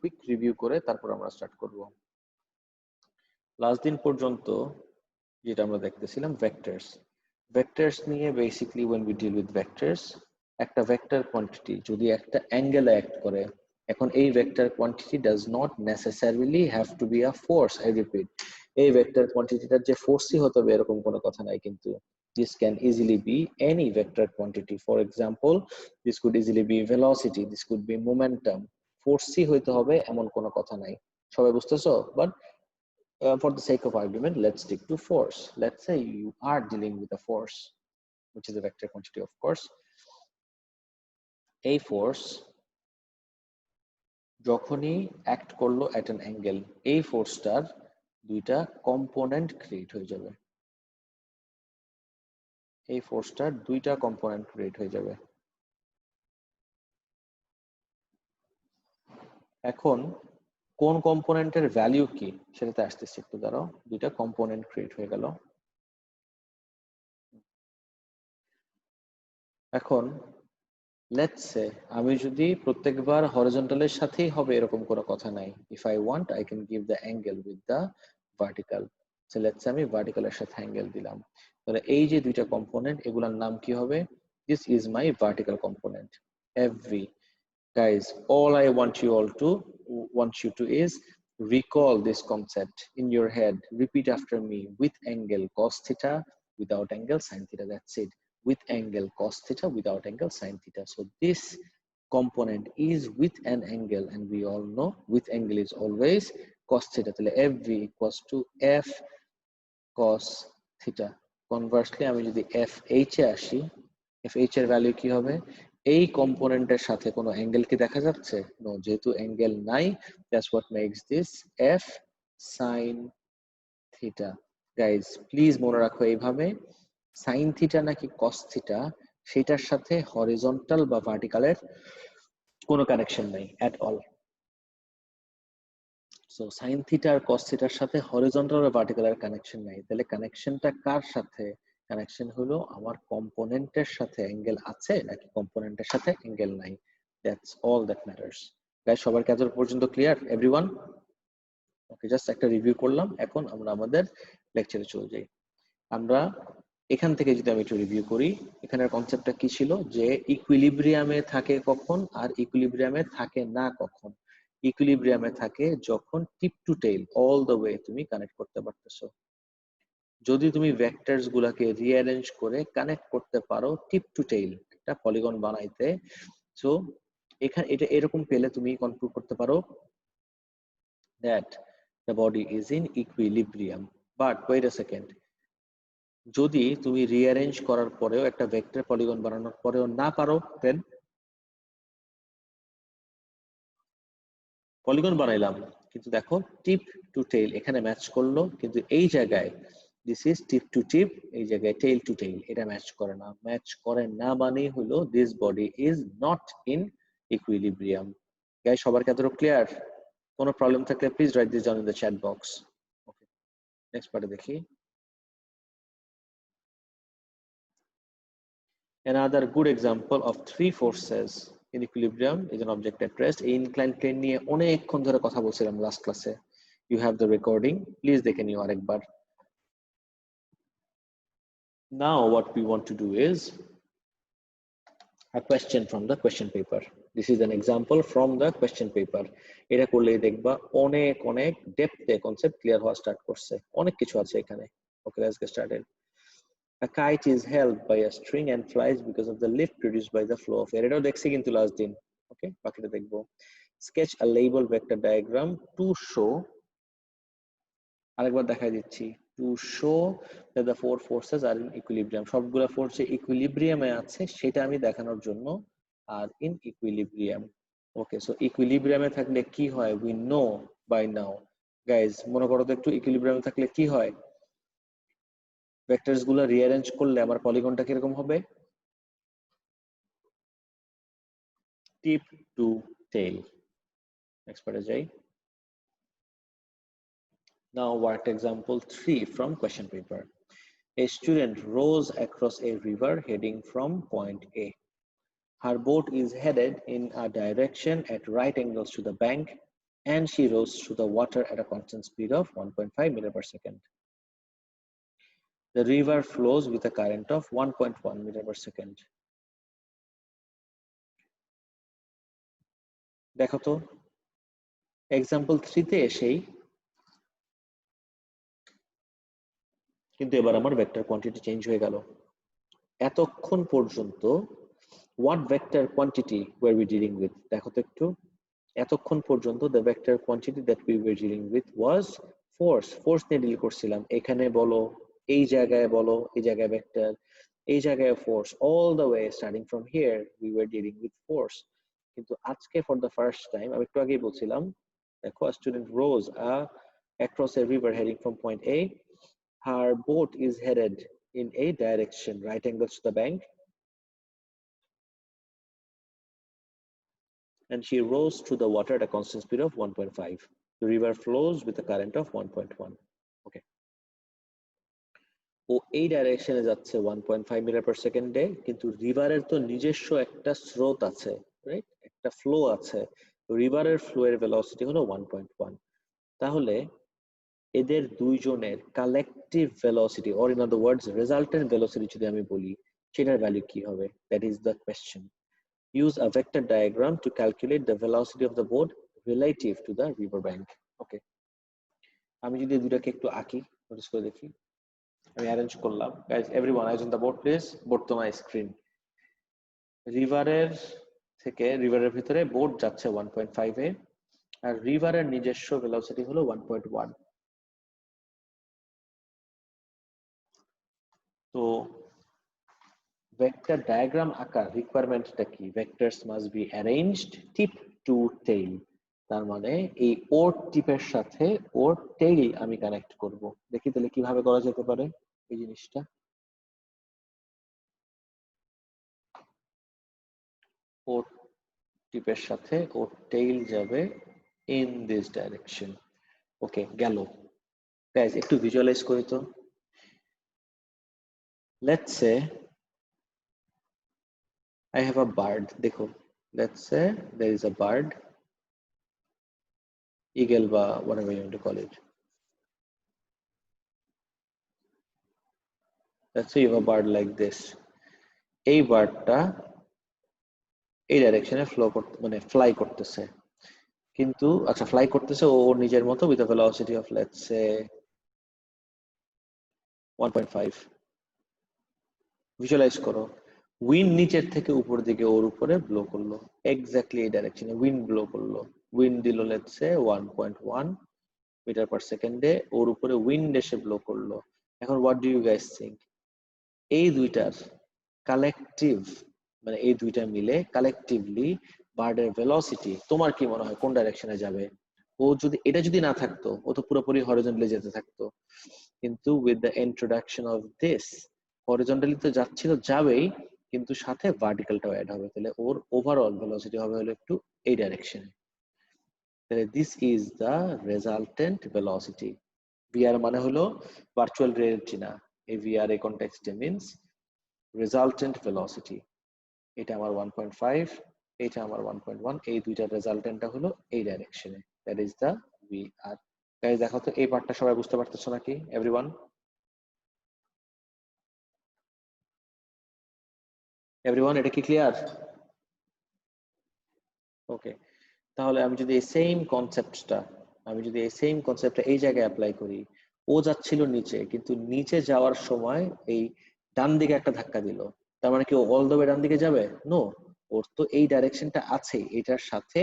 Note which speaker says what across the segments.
Speaker 1: Quick review করে তারপর আমরা স্টার্ট করব। লাস্ট দিন পর্যন্ত যেটা আমরা দেখতেছিলাম ভেক্টরস। ভেক্টরস নিয়ে basically when we deal with vectors, একটা ভেক্টর কোয়ান্টিটি যদি একটা অ্যাঙ্গেলে অ্যাক্ট করে, এখন এই vector quantity does not necessarily have to be a force. I repeat, এই ভেক্টর কোয়ান্টিটিটার যে ফোর্সই হতে হবে এরকম কোনো কথা নাই, কিন্তু this can easily be any vector quantity. For example, this could easily be velocity, this could be momentum. ফোর্সই হইতে হবে এমন কোনো কথা নাই। সবাই বুঝতেছো? But for the sake of argument, let's stick to force. Let's say you are dealing with a force, which is a vector quantity, of course. A force যখনই act করলো at an angle, এই ফোর্সটার দুইটা component create হয়ে যাবে। এই ফোর্সটার দুইটা component create হয়ে যাবে। এখন কোন কম্পোনেন্টের ভ্যালু কি সেটাতে আসতেছে, একটু দাঁড়াও। দুইটা কম্পোনেন্ট ক্রিয়েট হয়ে গেল। এখন লেটস সে আমি যদি প্রত্যেকবার হরিজন্টালের সাথেই হবে এরকম কোনো কথা নাই। If I want I can give the angle with the vertical. So let's say আমি ভার্টিক্যালের সাথে অ্যাঙ্গেল দিলাম, তাহলে এই যে দুইটা কম্পোনেন্ট এগুলোর নাম কি হবে? This is my vertical component এভি। Guys, all I want you to is recall this concept in your head. Repeat after me: with angle cos theta, without angle sin theta. That's it. With angle cos theta, without angle sin theta. So this component is with an angle, and we all know with angle is always cos theta. So FV equals to F cos theta. Conversely, আমি যদি FH এ আসি, FH এর value কি হবে? এই কম্পোনেন্টের সাথে কোনো angle কি দেখা যাচ্ছে? নো, যেহেতু অ্যাঙ্গেল নাই, that's what makes this F sin theta. Guys please মনে রাখো, এইভাবে সাইন থিটা নাকি কস থিটা সেটার সাথে হরিজন্টাল বা ভার্টিক্যালের কোনো কানেকশন নাই at all. So sine theta আর কস থিটার সাথে হরিজন্টাল বা ভার্টিক্যালের কানেকশন নাই, তাহলে কানেকশনটা কার সাথে? কানেকশন হলো আমার কম্পোনেন্টের সাথে অ্যাঙ্গেল আছে নাকি কম্পোনেন্টের সাথে অ্যাঙ্গেল নাই। That's all that matters. Guys সবার কি এত পর্যন্ত ক্লিয়ার? এভরিওয়ান? ওকে, জাস্ট একটা রিভিউ করলাম, এখন আমরা আমাদের লেকচারে চলে যাই। আমরা এখান থেকে যদি আমি একটু রিভিউ করি, এখানের কনসেপ্টটা কি ছিল? যে ইকুইলিব্রিয়ামে থাকে কখন আর ইকুইলিব্রিয়ামে থাকে না কখন। ইকুইলিব্রিয়ামে থাকে যখন tip to tail all the way তুমি কানেক্ট করতে পারতেছো। যদি তুমি ভেক্টরস গুলাকে রিঅ্যারেঞ্জ করে কানেক্ট করতে পারো টিপ টু টেইল একটা পলিগন বানাইতে, সো এখানে এটা এরকম পেলে তুমি কনক্লুড করতে পারো that the body is in equilibrium. But wait a second, যদি তুমি রিঅ্যারেঞ্জ করার পরেও একটা ভেক্টর পলিগন বানানোর পরেও না পারো, দেন পলিগন বানাইলাম কিন্তু দেখো টিপ টু টেইল এখানে ম্যাচ করলো, কিন্তু এই জায়গায় দিস ইজ টিপ টু টিপ, এই জায়গায় টেইল টু টেইল, এটা ম্যাচ করে না। ম্যাচ করে না মানে হলো this body is not in equilibrium. Guys সবার কি এতটুকু ক্লিয়ার? কোনো প্রবলেম থাকলে please write this down in the chat box. Okay, next পার্টে দেখি। Another good example of three forces in equilibrium is an object at rest. এই inclined plane নিয়ে অনেকক্ষণ ধরে কথা বলছিলাম লাস্ট ক্লাসে। You have the recording, please দেখে নিও আরেকবার। Now what we want to do is a question from the question paper. This is an example from the question paper. এটা করলেই দেখবা অনেক অনেক ডেপথে কনসেপ্ট ক্লিয়ার হওয়া স্টার্ট করছে, অনেক কিছু আছে এখানে। Okay, let's get started. A kite is held by a string and flies because of the lift produced by the flow of air. এটাও দেখছি কিন্তু লাস্ট দিন। ওকে, বাকিটা দেখবো। Sketch a label vector diagram to show, আরেকবার দেখাই দিচ্ছি, to show that the four forces are in equilibrium. সবগুলা ফোর্স যে ইকুইলিব্রিয়ামে আছে সেটা আমি দেখানোর জন্য আর in equilibrium. ওকে, সো ইকুইলিব্রিয়ামে থাকলে কি হয়? we know by now. Guys মনে করো তো একটু, ইকুইলিব্রিয়ামে থাকলে কি হয়? ভেক্টরস গুলো রিঅ্যারেঞ্জ করলে আমার পলিগনটা কিরকম হবে? টিপ টু টেইল। নেক্সট পার্টে যাই। Now work example 3 from question paper. A student rows across a river heading from point A. Her boat is headed in a direction at right angles to the bank. and she rose through the water at a constant speed of 1.5 meter per second. The river flows with a current of 1.1 meter per second. দেখো তো example 3 তে এসেই কিন্তু এবার আমার vector quantity change হয়ে গেল। এতক্ষণ পর্যন্ত what vector quantity were we dealing with? দেখো তো একটু, এতক্ষণ পর্যন্ত the vector quantity that we were dealing with was force নিয়ে ডিল করছিলাম। এখানে বলো, এই জায়গায় বলো, এই জায়গায় ভেক্টর, এই জায়গায় force, all the way starting from here we were dealing with force। কিন্তু আজকে for the first time, আমি একটু আগেই বলছিলাম, দেখো a student rose across a river heading from point A. Her boat is headed in a direction right angles to the bank, and she rose through the water at a constant speed of 1.5. The river flows with a current of 1.1. Okay. ও এই ডাইরেকশনে যাচ্ছে 1.5 metre per সেকেন্ডে, কিন্তু রিভারের তো নিজস্ব একটা স্রোত আছে, রাইট? একটা ফ্লো আছে। রিভারের ফ্লো এর ভেলোসিটি হলো 1.1। তাহলে এদের দুইজনের collective velocity, or in other words resultant velocity যদি আমি বলি, সেটার ভ্যালু কি হবে? That is the question. Use a vector diagram to calculate the velocity of the boat relative to the river bank. Okay. আমি যদি দুটাকে একটু আঁকি, নোটিস করে দেখি, আমি অ্যারেঞ্জ করলাম। Guys, everyone eyes on the board please. Board তো মাই স্ক্রিন। রিভারের থেকে, রিভারের ভিতরে বোট যাচ্ছে 1.5 এ, আর রিভারের নিজস্ব ভেলোসিটি হলো 1.1। তো ভেক্টর ডায়াগ্রাম আঁকার রিকোয়ারমেন্টটা কি? Vectors must be arranged tip to tail. তার মানে এই ওর টিপের সাথে ওর টেইল আমি কানেক্ট করব। দেখি তাহলে কিভাবে করা যেতে পারে এই জিনিসটা। ওর টিপের সাথে ওর টেইল যাবে ইন দিস ডাইরেকশন। ওকে, গেল। গাইস, একটু ভিজুয়ালাইজ করি তো। Let's say I have a bird. দেখো, let's say there is a bird, eagle বা whatever you want to call it. Let's say you have a bird like this. এই বার্ডটা এই ডাইরেকশনে flow করতে, মানে ফ্লাই করতেছে, কিন্তু আচ্ছা ফ্লাই করতেছে ও ওর নিজের মতো with a velocity of let's say 1.5. Visualise করো, উইন্ড নিচের থেকে উপর দিকে ওর উপরে ব্লো করলো, এক্স্যাক্টলি এই ডাইরেকশনে উইন্ড ব্লো করলো। উইন্ড দিল লেটস সে 1.1 মিটার পার সেকেন্ডে, ওর উপরে উইন্ড এসে ব্লো করলো। এখন what do you guys think? এই দুইটার কালেকটিভ, মানে এই দুইটা মিলে কালেকটিভলি বার্ডের ভেলোসিটি তোমার কি মনে হয় কোন ডাইরেকশনে যাবে? ও যদি এটা যদি না থাকতো, ও তো পুরোপুরি হরিজন্টালি যেতে থাকতো, কিন্তু with the introduction of this, horizontally তো যাচ্ছিল, যাবেই, কিন্তু সাথে ভার্টিক্যালটাও অ্যাড হবে, তাহলে ওর ওভারঅল ভেলোসিটি হবে হলো একটু এই ডাইরেকশনে। তাহলে this is the resultant velocity. VR মানে হলো ভার্চুয়াল রিয়েলিটি না, এই ভিআর এই কনটেক্সটে মিন্স রেজাল্টেন্ট ভেলোসিটি। এটা আমার 1.5, এটা আমার 1.1, এই দুইটার রেজাল্টেন্টটা হলো এই ডাইরেকশনে, that is the VR. Guys, দেখো তো এই পার্টটা সবাই বুঝতে পারতেছো নাকি এভরিওয়ান? এভরিওয়ান, এটা কি ক্লিয়ার? ওকে, তাহলে আমি যদি এই সেম কনসেপ্টটা এই জায়গায় অ্যাপ্লাই করি, ও যাচ্ছিল নিচে, কিন্তু নিচে যাওয়ার সময় এই ডান দিকে একটা ধাক্কা দিল, তার মানে কি ও অল দ্য ওয়ে ডান দিকে যাবে? নো, ওর তো এই ডাইরেকশনটা আছে, এটার সাথে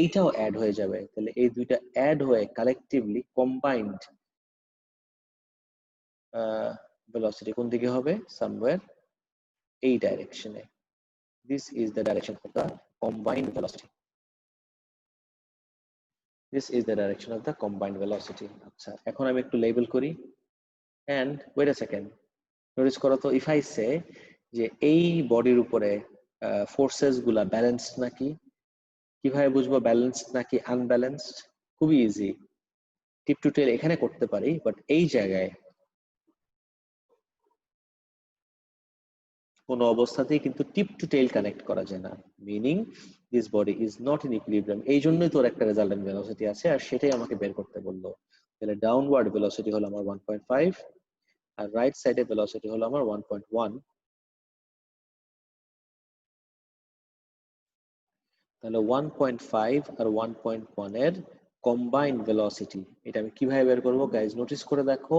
Speaker 1: এইটাও অ্যাড হয়ে যাবে, তাহলে এই দুইটা অ্যাড হয়ে কালেকটিভলি কম্বাইন্ড ভেলোসিটি কোন দিকে হবে? সামওয়্যার এই ডাইরেকশনে। This is the direction of the combined velocity. This is the direction of the combined velocity. আচ্ছা, এখন আমি একটু লেবেল করি। And wait a second, notice করো তো, if I say যে এই বডির উপরে ফোর্সেস গুলা ব্যালেন্সড নাকি, কিভাবে বুঝবো ব্যালেন্সড নাকি আনব্যালেন্সড? খুবই ইজি, টিপ টু টেল এখানে করতে পারি, বাট এই জায়গায় কোনো অবস্থাতেই কিন্তু টিপ টু টেইল কানেক্ট করা যায় না, meaning this body is not in equilibrium. এই জন্যই তোর একটা রেজাল্টেন্ট ভেলোসিটি আছে, আর সেটাই আমাকে বের করতে বললো। তাহলে ডাউনওয়ার্ড ভেলোসিটি হলো আমার 1.5 আর রাইট সাইডে ভেলোসিটি হলো আমার 1.1। তাহলে 1.5 আর 1.1 এর কম্বাইন্ড ভেলোসিটি, এটা আমি কিভাবে বের করবো গাইজ? নোটিস করে দেখো,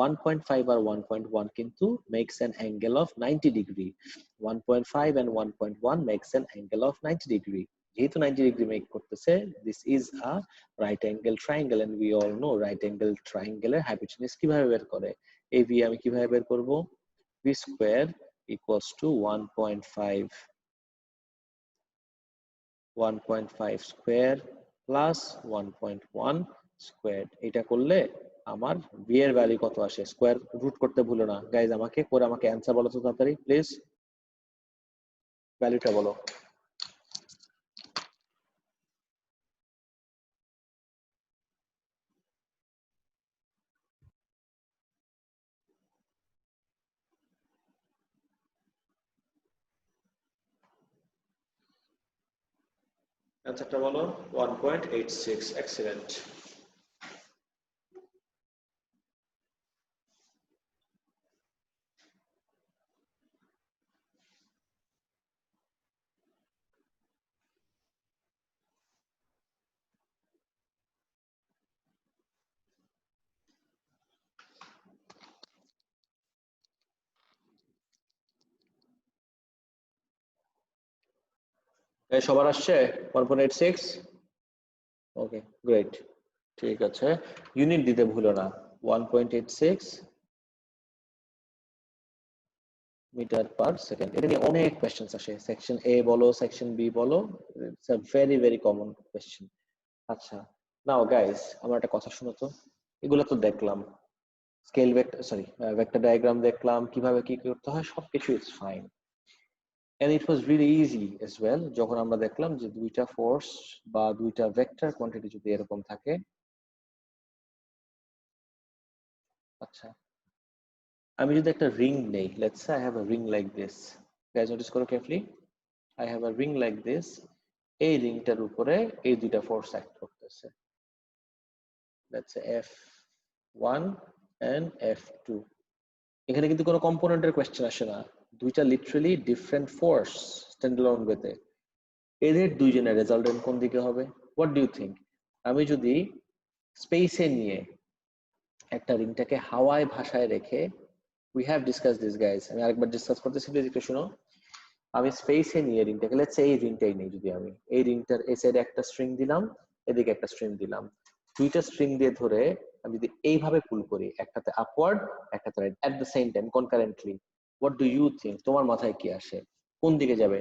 Speaker 1: 1.5 আর 1.1 কিন্তু makes an angle of 90 degree. 1.5 and 1.1 makes an angle of 90 degree. যেহেতু 90 ডিগ্রি মেক করতেছে, this is a right angle triangle, and we all know right angle ট্রায়াঙ্গেলের হাইপোটেনিউস কিভাবে বের করে। এই ভি আমি কিভাবে বের করব? V square equals to 1.5 square plus 1.1 square. এটা করলে আমার ভি এর ভ্যালু কত আসে? স্কোয়ার রুট করতে ভুলো না গাইজ, আমাকে অ্যান্সার বলো তো তাড়াতাড়ি প্লিজ, ভ্যালুটা বলো। অ্যান্সারটা বলো। 1.86। এক্সিলেন্ট। সবার আসছে 1.86? ওকে, গ্রেট। ঠিক আছে, ইউনিট দিতে ভুলো না। 1.86 মিটার পার সেকেন্ড। এটা নিয়ে অনেক কোয়েশ্চেন্স আসে, সেকশন এ বলো, সেকশন বি বলো, it's a very very common question. আচ্ছা, নাও গাইস আমার একটা কথা শুনো তো। এগুলো তো দেখলাম, scale vector, sorry vector diagram দেখলাম, কিভাবে কি করতে হয় সবকিছু, it's fine. And it was really easy as well যখন আমরা দেখলাম যে দুইটা ফোর্স বা দুইটা ভেক্টর কোয়ান্টিটি যদি এরকম থাকে। আচ্ছা, আমি যদি একটা রিং নেই, let's say I have a ring like this, guys notice করো carefully, I have a ring like this. এই রিংটার উপরে এই দুইটা ফোর্স অ্যাক্ট করতেছে, let's say F1 and F2। এখানে কিন্তু কোনো কম্পোনেন্টের কোয়েশ্চেন আসে না, দুইটা লিটারালি ডিফারেন্ট ফোর্স স্ট্যান্ডঅলোন ওয়েতে। এদের দুইজনের রেজাল্টেন্ট কোন দিকে হবে? What do you think? আমি যদি স্পেসে নিয়ে একটা রিংটাকে হাওয়ায় ভাষায় রেখে, we have discuss this guys, আমি আরেকবার ডিসকাস করতেছি, প্লিজ একটু শুনো। আমি স্পেসে নিয়ে রিংটাকে, লেটস সে এই রিংটাই নেই, যদি আমি এই রিংটার এই সাইডে একটা স্ট্রিং দিলাম, এদিকে একটা স্ট্রিং দিলাম, দুইটা স্ট্রিং দিয়ে ধরে আমি যদি এইভাবে পুল করি, একটাতে আপওয়ার্ড একটাতে right at the same time concurrently, what do you think? তোমার মাথায় কি আসে? কোন দিকে যাবে?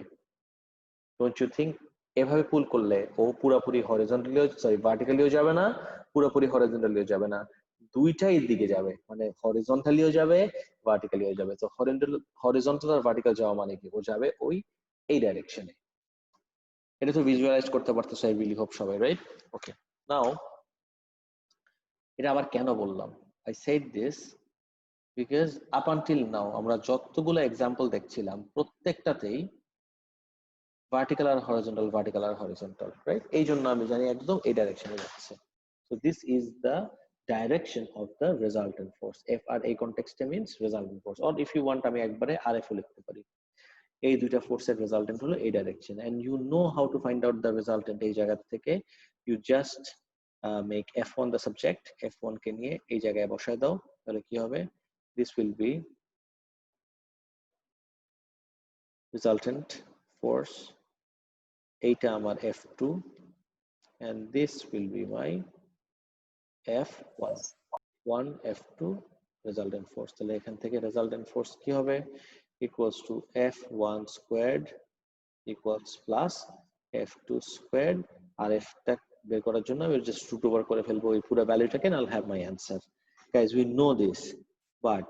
Speaker 1: ডোন্ট ইউ থিঙ্ক এভাবে পুল করলে ও পুরোপুরি হরিজন্টালিও, সরি ভার্টিক্যালিও যাবে না, পুরোপুরি হরিজন্টালিও যাবে না, দুইটাই দিকে যাবে, মানে হরিজন্টালিও যাবে ভার্টিক্যালিও যাবে। তো হরিজন্টাল আর ভার্টিক্যাল যাওয়া মানে কি? ও যাবে ওই এই ডাইরেকশনে। এটা তো ভিজুয়ালাইজ করতে পারতেছো, আই রিয়েলি হোপ সবাই, রাইট? ওকে, নাও এটা আবার কেন বললাম? I said this because up until now আমরা যতগুলো এক্সাম্পল দেখছিলাম প্রত্যেকটাতেই ভার্টিক্যাল আর হরিজন্টাল, ভার্টিক্যাল আর হরিজন্টাল, রাইট? এই জন্য আমি জানি একদম এই ডাইরেকশনে যাচ্ছে। So this is the direction of the resultant force. F আর এই কনটেক্সটে means resultant force, or if you want আমি একবারে আর এফ ও লিখতে পারি। এই দুইটা ফোর্সের রেজাল্টেন্ট হলো এই direction, and you know how to find out the resultant. এই জায়গা থেকে you just make F1 the subject, F1 কে নিয়ে এই জায়গায় বসায় দাও, তাহলে কি হবে? This will be resultant force, এইটা আমার F2, and this will be my F1, 1 F2 resultant force। তাহলে এখান থেকে resultant force কি হবে? equals to F1 squared equals plus F2 squared, R F টা বের করার জন্য আমি just root over করে ফেলবো এই পুরো ভ্যালুটাকে, and I'll have my answer. Guys, we know this, but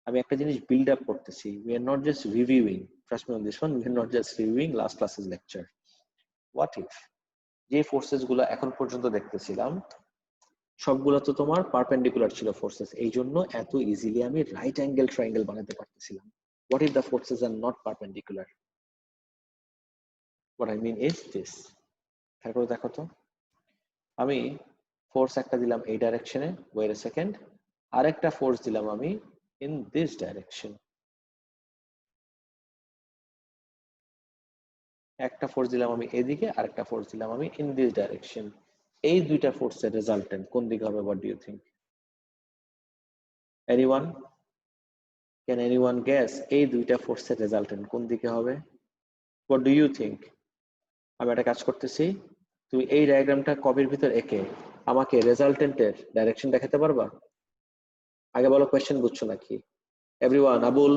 Speaker 1: আমি একটা জিনিস build up করতেছি, we are not just reviewing, trust me on this one, we are not just reviewing last class's lecture. What if যে forces গুলো এখন পর্যন্ত দেখতেছিলাম সবগুলো তো তোমার পারপেন্ডিকুলার ছিল ফোর্সেস, এই জন্য এত ইজিলি আমি রাইট অ্যাঙ্গেল ট্রায়াঙ্গেল বানাতে পারতেছিলাম। What if the forces are not perpendicular? What I mean is this. দেখো তো আমি ফোর্স একটা দিলাম এই ডাইরেকশনে, ওয়েট আ সেকেন্ড, আরেকটা ফোর্স দিলাম আমি ইন দিস ডাইরেকশন। একটা ফোর্স দিলাম আমি এদিকে, আরেকটা ফোর্স দিলাম আমি ইন দিস ডাইরেকশন। এই দুইটা ফোর্সের রেজাল্টেন্ট কোন দিকে হবে? What do you think? Anyone? Can anyone guess এই দুইটা ফোর্সের রেজাল্টেন্ট কোন দিকে হবে? What do you think? আমি একটা কাজ করতেছি, তুমি এই ডায়াগ্রামটা কপির ভিতর এঁকে আমাকে রেজাল্টেন্টের ডাইরেকশন দেখাতে পারবা? আগে বলো কোয়েশ্চেন বুঝছো নাকি? Everyone, Abul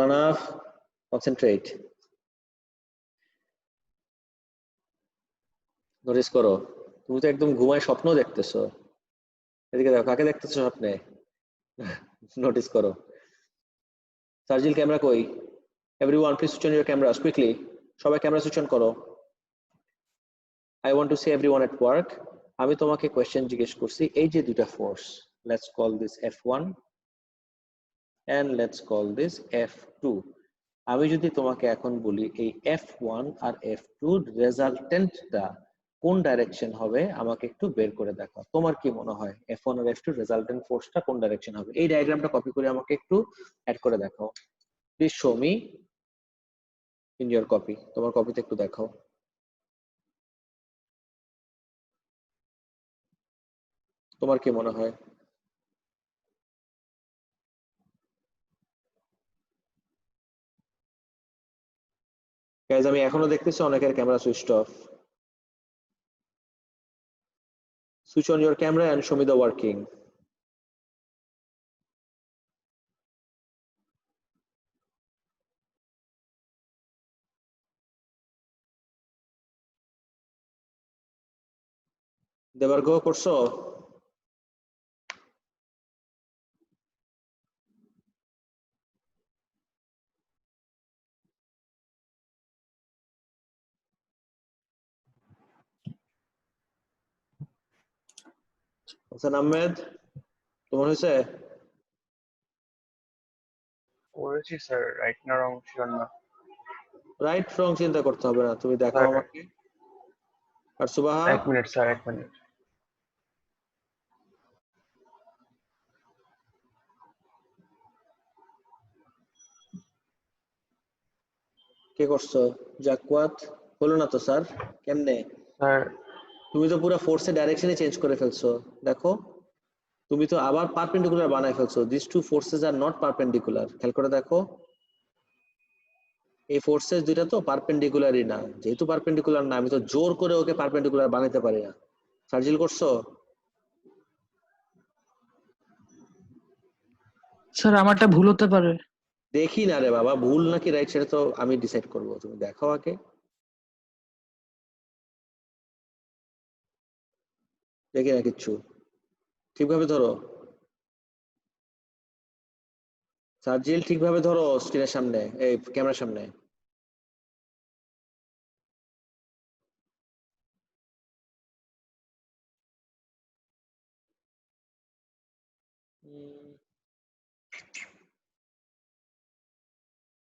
Speaker 1: আনাফ, concentrate. নোটিস করো, তুমি তো একদম ঘুমায় স্বপ্ন দেখতেছো। এদিকে দেখো, কাকে দেখতেছো স্বপ্নে? নোটিস করো। সার্জিল ক্যামেরা কই? Everyone please switch on your cameras quickly. সবাই ক্যামেরা সুইচ অন করো। I want to see everyone at work. আমি তোমাকে কোয়েশ্চেন জিজ্ঞেস করছি, এই যে দুইটা force, let's call this F1 and let's call this F2. আমি যদি তোমাকে এখন বলি এই F1 আর F2 রেজাল্টেন্টটা কোন ডাইরেকশন হবে আমাকে একটু বের করে দেখাও। তোমার কি মনে হয় F1 আর F2 রেজাল্টেন্ট ফোর্সটা কোন ডাইরেকশন হবে? এই ডায়াগ্রামটা কপি করে আমাকে একটু অ্যাড করে দেখাও। Please show me in your copy. তোমার কপিতে একটু দেখাও। তোমার কি মনে হয়? গাইজ আমি এখনো দেখতেছি অনেকের camera switched off. Switch on your camera and show me the working. Debargha করছো? হাসান আহমেদ, তোমার হয়েছে?
Speaker 2: করেছি স্যার, রাইট না রং শিওর না।
Speaker 1: রাইট রং চিন্তা করতে হবে না, তুমি দেখাও আমাকে। আর সুবাহা?
Speaker 2: 1 মিনিট স্যার, 1 মিনিট।
Speaker 1: কে করছো? জাকওয়াত? হলো না তো স্যার, কেমনে?
Speaker 2: স্যার
Speaker 1: তুমি তো পুরো ফোর্সের ডাইরেকশনই চেঞ্জ করে ফেলছো। দেখো, তুমি তো আবার পারপেন্ডিকুলার বানায় ফেলছো। This two forces are not perpendicular. খেয়াল করে দেখো, এই ফোর্সেস দুইটা তো পারপেন্ডিকুলারই না। যেহেতু পারপেন্ডিকুলার না, আমি তো জোর করে ওকে পারপেন্ডিকুলার বানাইতে পারি না। সার্জিল করছো?
Speaker 3: স্যার আমারটা ভুল হতে পারে।
Speaker 1: দেখি না রে বাবা, ভুল নাকি রাইট সেটা তো আমি ডিসাইড করব। তুমি দেখো আগে। দেখি না কিচ্ছু। ঠিকভাবে ধরো সার্জিল, ঠিকভাবে ধরো স্ক্রিনের সামনে, এই ক্যামেরার সামনে।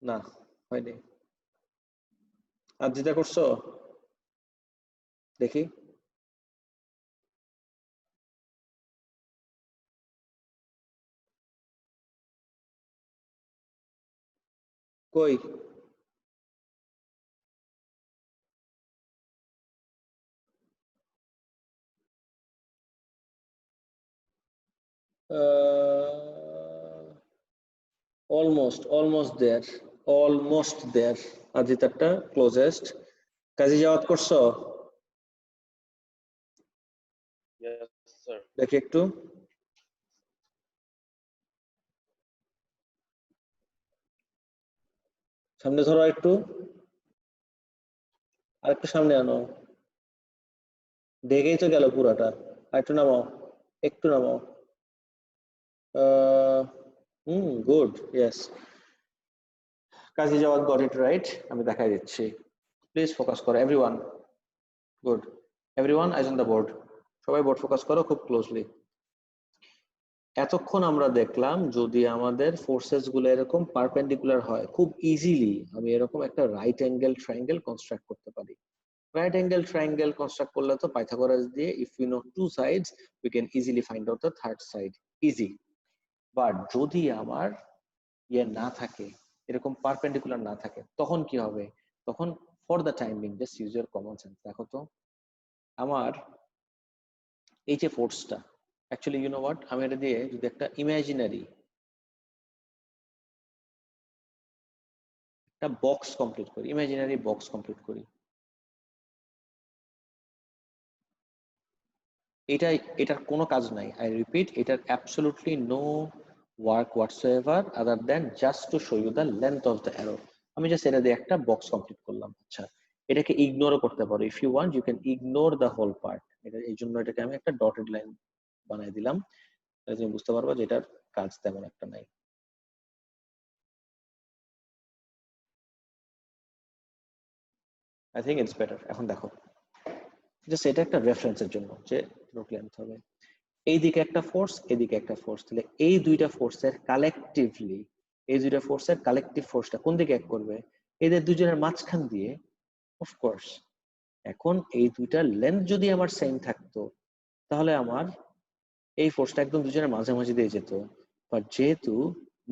Speaker 1: না, হয়নি। আরজিতা করছো? দেখি। কই? Almost there. আরজিতারটা ক্লোজেস্ট। কাজী জাওয়াত করছো?
Speaker 2: Yes sir.
Speaker 1: দেখি একটু। সামনে ধরো একটু, আর একটু সামনে আনো। দেখেই তো গেল পুরাটা। আর একটু নামাও, একটু নামাও। Good, yes. Kazi Zawad got it right. আমি দেখাই দিচ্ছি, প্লিজ ফোকাস করো everyone. Good, everyone eyes on the board. সবাই বোর্ড ফোকাস করো খুব ক্লোজলি। এতক্ষণ আমরা দেখলাম যদি আমাদের ফোর্সেস গুলো এরকম পারপেন্ডিকুলার হয় খুব ইজিলি আমি এরকম একটা রাইট অ্যাঙ্গেল ট্রায়াঙ্গেল কনস্ট্রাক্ট করতে পারি। রাইট অ্যাঙ্গেল ট্রায়াঙ্গেল কনস্ট্রাক্ট করলে তো পাইথাগোরাস দিয়ে if we know two sides we can easily find out the third side, easy. But যদি আমার ইয়ে না থাকে, এরকম পারপেন্ডিকুলার না থাকে, তখন কি হবে? তখন for the time being just use your common sense. দেখো তো আমার এই যে ফোর্সটা অ্যাকচুয়ালি ইউ নো হোয়াট, আমি এটা দিয়ে যদি একটা ইমাজিনারি একটা বক্স কমপ্লিট করি, ইমাজিনারি বক্স কমপ্লিট করি, এটার কোনো কাজ নাই, আই রিপিট, এটার absolutely no work whatsoever other than just to show you the length of the arrow. আমি জাস্ট এটা দিয়ে একটা বক্স কমপ্লিট করলাম। আচ্ছা, এটাকে ইগনোরও করতে পারো, if you want you can ignore the whole part. এটা এই জন্য এটাকে আমি একটা ডটেড লাইন বানাই দিলাম, তুমি বুঝতে পারবো যে এটার কাজ তেমন একটা নাই। I think it's better. এখন দেখো জাস্ট এটা একটা রেফারেন্সের জন্য যে রুট লেন্থ হবে, এইদিকে একটা ফোর্স এদিকে একটা ফোর্স, তাহলে এই দুইটা ফোর্সের কালেকটিভলি, এই দুইটা ফোর্সের কালেকটিভ ফোর্সটা কোন দিকে এক করবে? এদের দুজনের মাঝখান দিয়ে, অফকোর্স। এখন এই দুইটার লেন্থ যদি আমার সেম থাকতো তাহলে আমার এই ফোর্সটা একদম দুজনের মাঝামাঝি দিয়ে যেত। বাট যেহেতু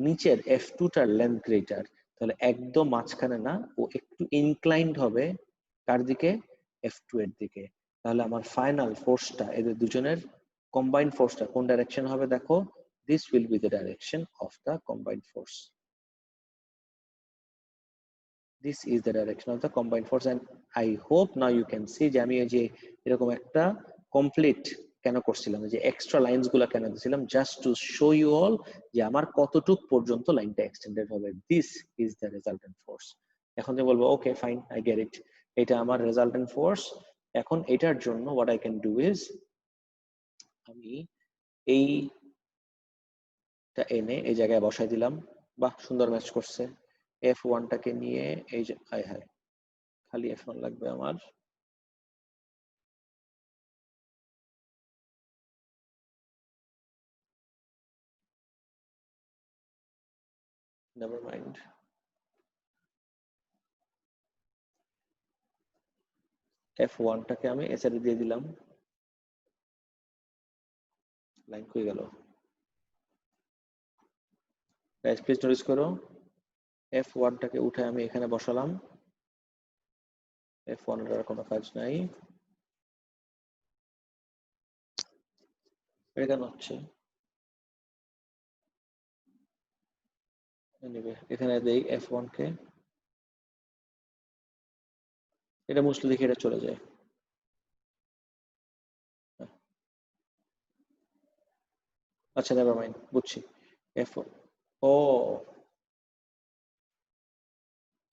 Speaker 1: নিচের F2 টার লেন্থ গ্রেটার, তাহলে একদম মাঝখানে না, ও একটু ইনক্লাইন্ড হবে কার দিকে? F2 এর দিকে। তাহলে আমার ফাইনাল ফোর্সটা, এদের দুজনের কম্বাইন্ড ফোর্সটা কোন ডাইরেকশন হবে? দেখো, this will B the direction of the combined force. This is the direction of the combined force, and I hope now you can see যে আমি এই যে এরকম একটা কমপ্লিট কেন করছিলাম, যে এক্সট্রা লাইনস গুলা কেন দিছিলাম, just to show you all যে আমার কতটুক পর্যন্ত লাইনটা এক্সটেন্ডেড হবে। This is the resultant force. এখন তুমি বলবো okay fine, I get it, এটা আমার রেজাল্টেন্ট ফোর্স। এখন এটার জন্য what I can do is, আমি এইটা এনে এই জায়গায় বসাই দিলাম। বাহ, সুন্দর ম্যাচ করছে। F1 টাকে নিয়ে এই যে, হায় হায়, খালি F1 লাগবে আমার। নেভার মাইন্ড, F1 টাকে আমি এস এর দিয়ে দিলাম। লাইন কই গেল? গাইস প্লিজ নোটিস করো, F1 টাকে উঠে আমি এখানে বসালাম। F1 এর আর কোনো কাজ নাই। এটা কেন হচ্ছে? এখানে দেই F1 কে, এটা মুছলে দেখি এটা চলে যায়। আচ্ছা নেভার মাইন্ড, বুঝছি। F1, ও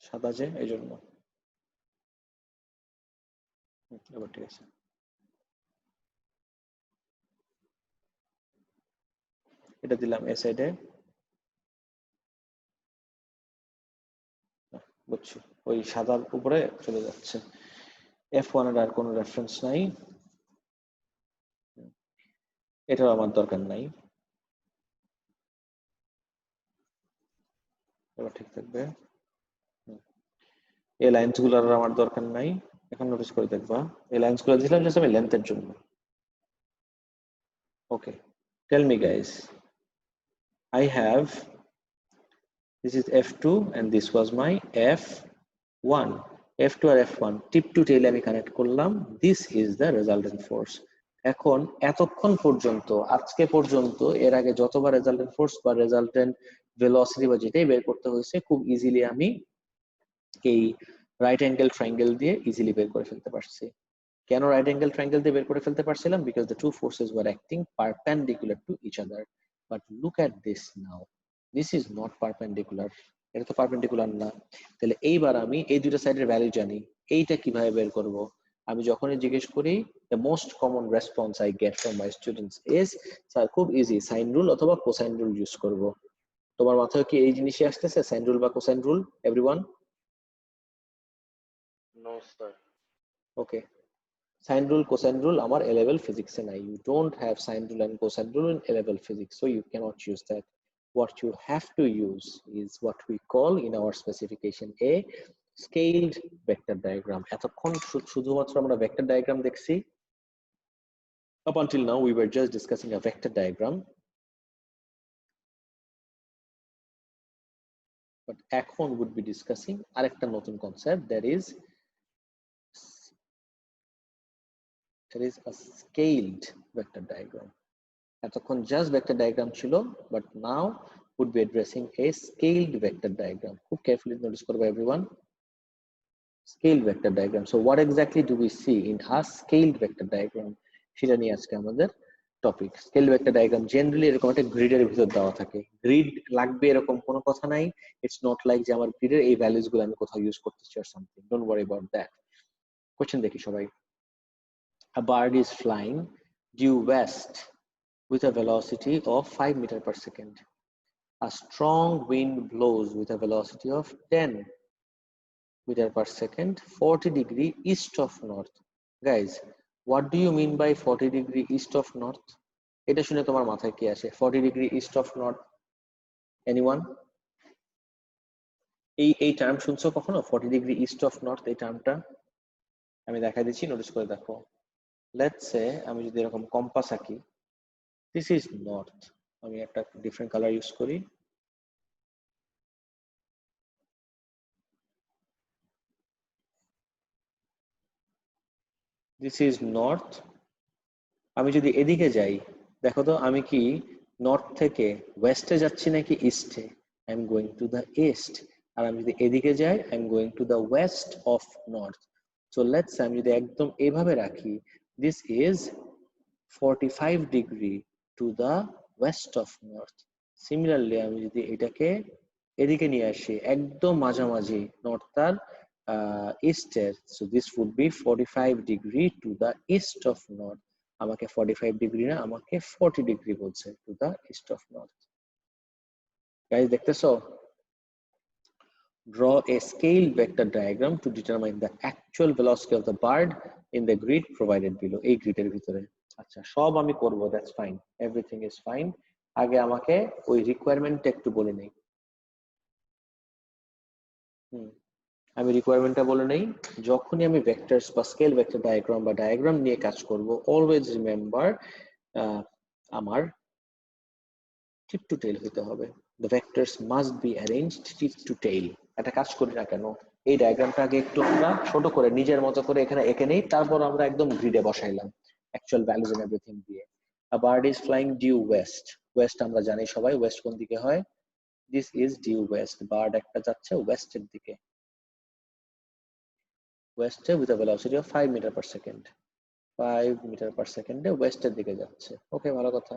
Speaker 1: সাদা যে, এই জন্য। এবার ঠিক আছে। এটা দিলাম এ সাইডে, বুঝছি, ওই সাদার উপরে চলে যাচ্ছে। F1 এর আর কোনো রেফারেন্স নাই, এটাও আমার দরকার নাই। এবার ঠিক থাকবে। এই লাইনস গুলোর আমার দরকার নাই। এখন নোটিস করে দেখবা, এই লাইনস গুলো দিলাম জাস্ট আমি লেন্থের জন্য। Okay, tell me guys, I have, this is F2 and this was my F1. F2 আর F1 টিপ টু টেইল আমি কানেক্ট করলাম, this is the resultant force. এখন এতক্ষণ পর্যন্ত, আজকে পর্যন্ত, এর আগে যতবার রেজাল্টেন্ট ফোর্স বা রেজাল্টেন্ট ভেলোসিটি বা যেটাই বের করতে হয়েছে, খুব ইজিলি আমি এই রাইট অ্যাঙ্গেল ট্রায়াঙ্গেল দিয়ে ইজিলি বের করে ফেলতে পারছি। কেন রাইট অ্যাঙ্গেল ট্রায়াঙ্গেল দিয়ে বের করে ফেলতে পারছিলাম? Because the two forces were acting perpendicular to each other. But look at this now, this is not perpendicular, এটা তো পারপেন্ডিকুলার না। তাহলে এইবার আমি এই দুটো সাইডের ভ্যালু জানি, এইটা কিভাবে বের করব? আমি যখনই জিজ্ঞেস করি, the most common response I get from my students is, sir খুব ইজি, সাইন রুল অথবা কোসাইন রুল ইউজ করব। তোমার মাথায় কি এই জিনিসই আসতেছে, সাইন রুল বা cosine rule? Everyone?
Speaker 2: No, sir.
Speaker 1: ওকে, Sine rule, cosine rule আমার A level physics এ নাই. You don't have sine rule and cosine rule in A level physics, so you cannot use that. What you have to use is what we call in our specification a scaled vector diagram. এতক্ষণ শুধুমাত্র আমরা vector diagram দেখছি. Up until now we were just discussing a vector diagram. But এখন would be discussing আরেকটা নতুন concept, that is a scaled vector diagram. এতক্ষণ just vector diagram ছিল, but now would be addressing a scaled vector diagram. খুব carefully notice করবে everyone. Scaled vector diagram. So what exactly do we see in a scaled vector diagram? সেটা নিয়ে আজকে আমাদের topic. Scale vector diagram generally এরকম একটা গ্রিডের ভিতর দেওয়া থাকে. গ্রিড লাগবে এরকম কোনো কথা নাই. ইটস নট লাইক যে আমার গ্রিডের এই ভ্যালুস গুলো আমি কোথাও ইউজ করতেছি or something. Don't worry about that. Question দেখি সবাই. A bird is flying due west with a velocity of 5 meters per second. A strong wind blows with a velocity of 10 meters per second, 40 degrees east of north. Guys, what do you mean by 40 degrees east of north? এটা শুনে তোমার মাথায় কি আসে? 40 degrees east of north? Anyone? এই term শুনছো কখনো? 40 degrees east of north এই টার্মটা আমি দেখাই দিচ্ছি, নোটিস করে দেখো. লেটস সে আমি যদি এরকম কম্পাস আঁকি, দিস ইজ নর্থ. আমি একটা ডিফারেন্ট কালার ইউজ করি. This is north. আমি যদি এদিকে যাই, দেখো তো আমি কি নর্থ থেকে ওয়েস্টে যাচ্ছি নাকি ইস্টে? I am going to the east. আর আমি যদি এদিকে যাই, I am going to the west of north. So let's আমি যদি একদম এইভাবে রাখি, this is 45 degree to the west of north. Similarly আমি যদি এটাকে এদিকে নিয়ে আসি, একদম মাঝামাঝি নর্থ আর ইস্টের, so this would be 45 degree to the east of north. আমাকে 45 ডিগ্রি না, আমাকে 40 ডিগ্রি বলছে to the east of north. Guys দেখতেছো? Draw a scale vector diagram to determine the actual velocity of the bird in the grid provided below. এই গ্রিডের ভিতরে. আচ্ছা, সব আমি করব, that's fine, everything is fine. আগে আমাকে ওই রিকোয়ারমেন্টটা একটু বলে নেই. আমি রিকোয়ারমেন্টটা বলে নেই. যখনই আমি ভেক্টরস বা স্কেল ভেক্টর ডায়াগ্রাম বা ডায়াগ্রাম নিয়ে কাজ করব, অলওয়েজ রিমেম্বার আমার টিপ টু টেল হতে হবে. The vectors must be arranged tip to tail. এটা কাজ করি না কেন, এই ডায়াগ্রামটা আগে একটু আমরা ছোট করে নিজের মতো করে এখানে এঁকে নেই, তারপর আমরা একদম গ্রিডে বসাইলাম অ্যাকচুয়াল ভ্যালুজ এন্ড এভরিথিং দিয়ে. A bird is flying due west. West আমরা জানি সবাই, ওয়েস্ট কোন দিকে হয়? This is due west. Bird একটা যাচ্ছে ওয়েস্টের দিকে, ওয়েস্টে with a velocity of 5 meters per second. 5 meters per second এ ওয়েস্টের দিকে যাচ্ছে. ওকে, ভালো কথা.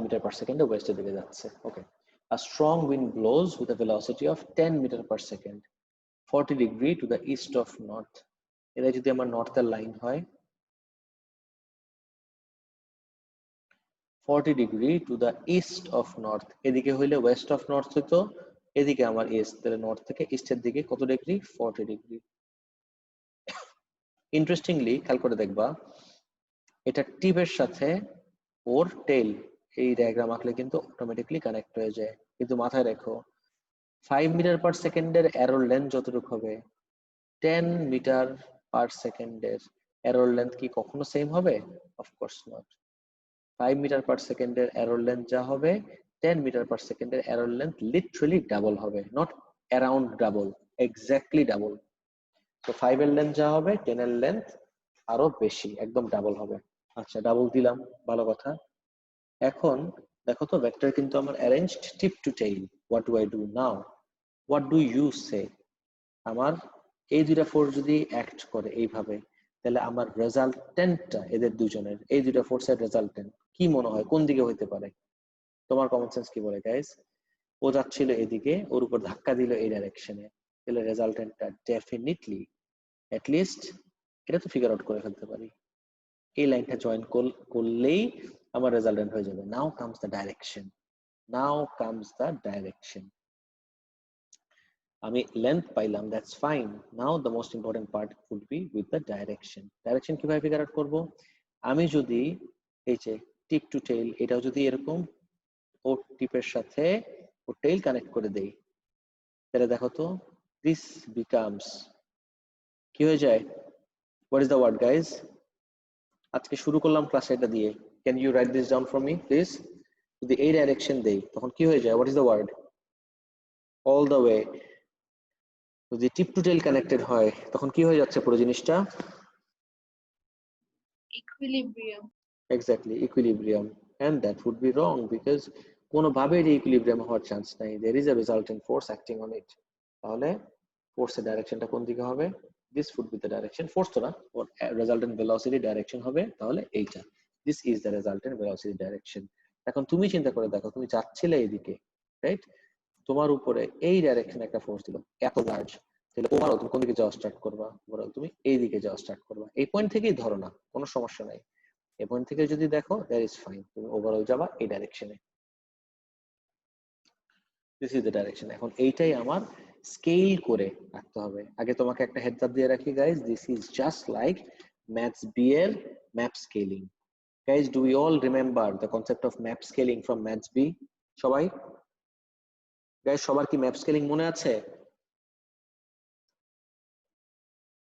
Speaker 1: meters per second ওয়েস্টের দিকে যাচ্ছে. ওকে. A strong wind blows with a velocity of 10 meters per second, 40 degree to the east of north. এটা যদি আমার নর্থের লাইন হয়, 40 degree to the east of north. এদিকে হইলে ওয়েস্ট অফ নর্থ হইতো, এদিকে আমার ইস্ট, তাহলে নর্থ থেকে ইস্টের দিকে কত ডিগ্রি? 40 ডিগ্রি. ইন্টারেস্টিংলি খেয়াল করে দেখবা, এটা টিপের সাথে ওর টেল এই ডায়াগ্রাম আঁকলে কিন্তু অটোমেটিকলি কানেক্ট হয়ে যায়. কিন্তু মাথায় রেখো, 5 মিটার পার সেকেন্ডের এরর লেন্থ যতটুকু হবে, 10 মিটার পার সেকেন্ডের এরর লেন্থ কি কখনো সেম হবে? Of course not. 5 মিটার পার সেকেন্ডের এরর লেন্থ যা হবে, 10 মিটার পার সেকেন্ডের এরর লেন্থ লিটারালি ডাবল হবে, not around double, exactly double. তো 5 এর লেন্থ যা হবে, 10 এর লেন্থ আরো বেশি, একদম ডাবল হবে. আচ্ছা, ডাবল দিলাম, ভালো কথা. এখন দেখো তো, ভেক্টর কিন্তু আমার arranged tip to tail. What do I do now? What do you say? আমার এই দুইটা ফোর্স যদি অ্যাক্ট করে এইভাবে, তাহলে আমার রেজাল্টেন্টটা এদের দুজনের, এই দুইটা ফোর্সের রেজাল্টেন্ট কি মনে হয় কোন দিকে হইতে পারে? তোমার কমন সেন্স কি বলে গাইস? ও যাচ্ছিল এদিকে, ওর উপর ধাক্কা দিল এই ডাইরেকশনে, তাহলে রেজাল্টেন্টটা ডেফিনিটলি অ্যাট লিস্ট এটা তো ফিগার আউট করে ফেলতে পারি, এই লাইনটা জয়েন করলেই আমার রেজাল্টেন্ট হয়ে যাবে. নাও comes the direction. Now comes the direction. আমি length পাইলাম, that's fine. Now the most important part would be with the direction. Direction কিভাবে ফিগার আউট করব? আমি যদি এই যে টিপ টু টেইল, এটাও যদি এরকম ও টিপের সাথে ও টেইল কানেক্ট করে দেই, তাহলে দেখো তো this becomes কি হয়ে যায়? What is the word, guys? আজকে শুরু করলাম ক্লাস এটা দিয়ে। Can you write this down for me, please? যদি এই ডাইরেকশন দেই তখন কি হয়ে যায়? What is the word? All the way. যদি টিপ টু টেল কানেক্টেড হয় তখন কি হয়ে যাচ্ছে পুরো জিনিসটা?
Speaker 4: Equilibrium.
Speaker 1: Exactly, equilibrium. And that would be wrong because কোনোভাবে এই ইকুইলিব্রিয়াম হওয়ার চান্স নাই। There is a resultant force acting on it. তাহলে ফোর্সের ডাইরেকশনটা কোন দিকে হবে? This would be the direction. Force তো না, ওর resultant velocity ডাইরেকশন হবে তাহলে এইটা। This is the resultant velocity direction. এখন তুমি চিন্তা করে দেখো, তুমি যাচ্ছিলে এইদিকে, রাইট? তোমার উপরে এই ডাইরেকশনে একটা ফোর্স দিল, এত লার্জ, তাহলে ওভারঅল তুমি কোন দিকে যাওয়া স্টার্ট করবা? ওভারঅল তুমি এই দিকে যাওয়া স্টার্ট করবা। এই পয়েন্ট থেকেই ধরো না, কোনো সমস্যা নাই। এই পয়েন্ট থেকে যদি দেখো দ্যাট ইজ ফাইন, তুমি ওভারঅল যাবা এই ডাইরেকশনে। This is the direction. এখন এইটাই আমার স্কেল করে রাখতে হবে। আগে তোমাকে একটা হেডস আপ দিয়ে রাখি guys, this is just like maths B এর map scaling. Guys, do we all remember the concept of map scaling from maths B? সবাই গাইজ, সবার কি ম্যাপ স্কেলিং মনে আছে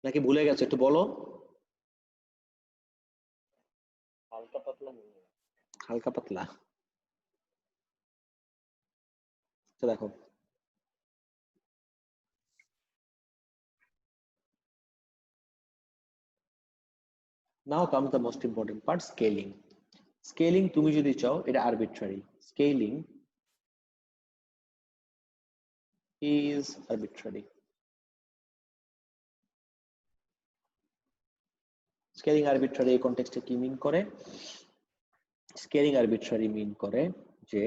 Speaker 1: নাকি ভুলে গেছে? একটু বলো।
Speaker 2: হালকা পাতলা মনে হয়।
Speaker 1: হালকা পাতলা। দেখো, now comes the most important part, scaling. Scaling তুমি যদি চাও এটা arbitrary. Scaling is arbitrary. Scaling arbitrary এই কনটেক্সটে কি মিন করে? Scaling arbitrary মিন করে যে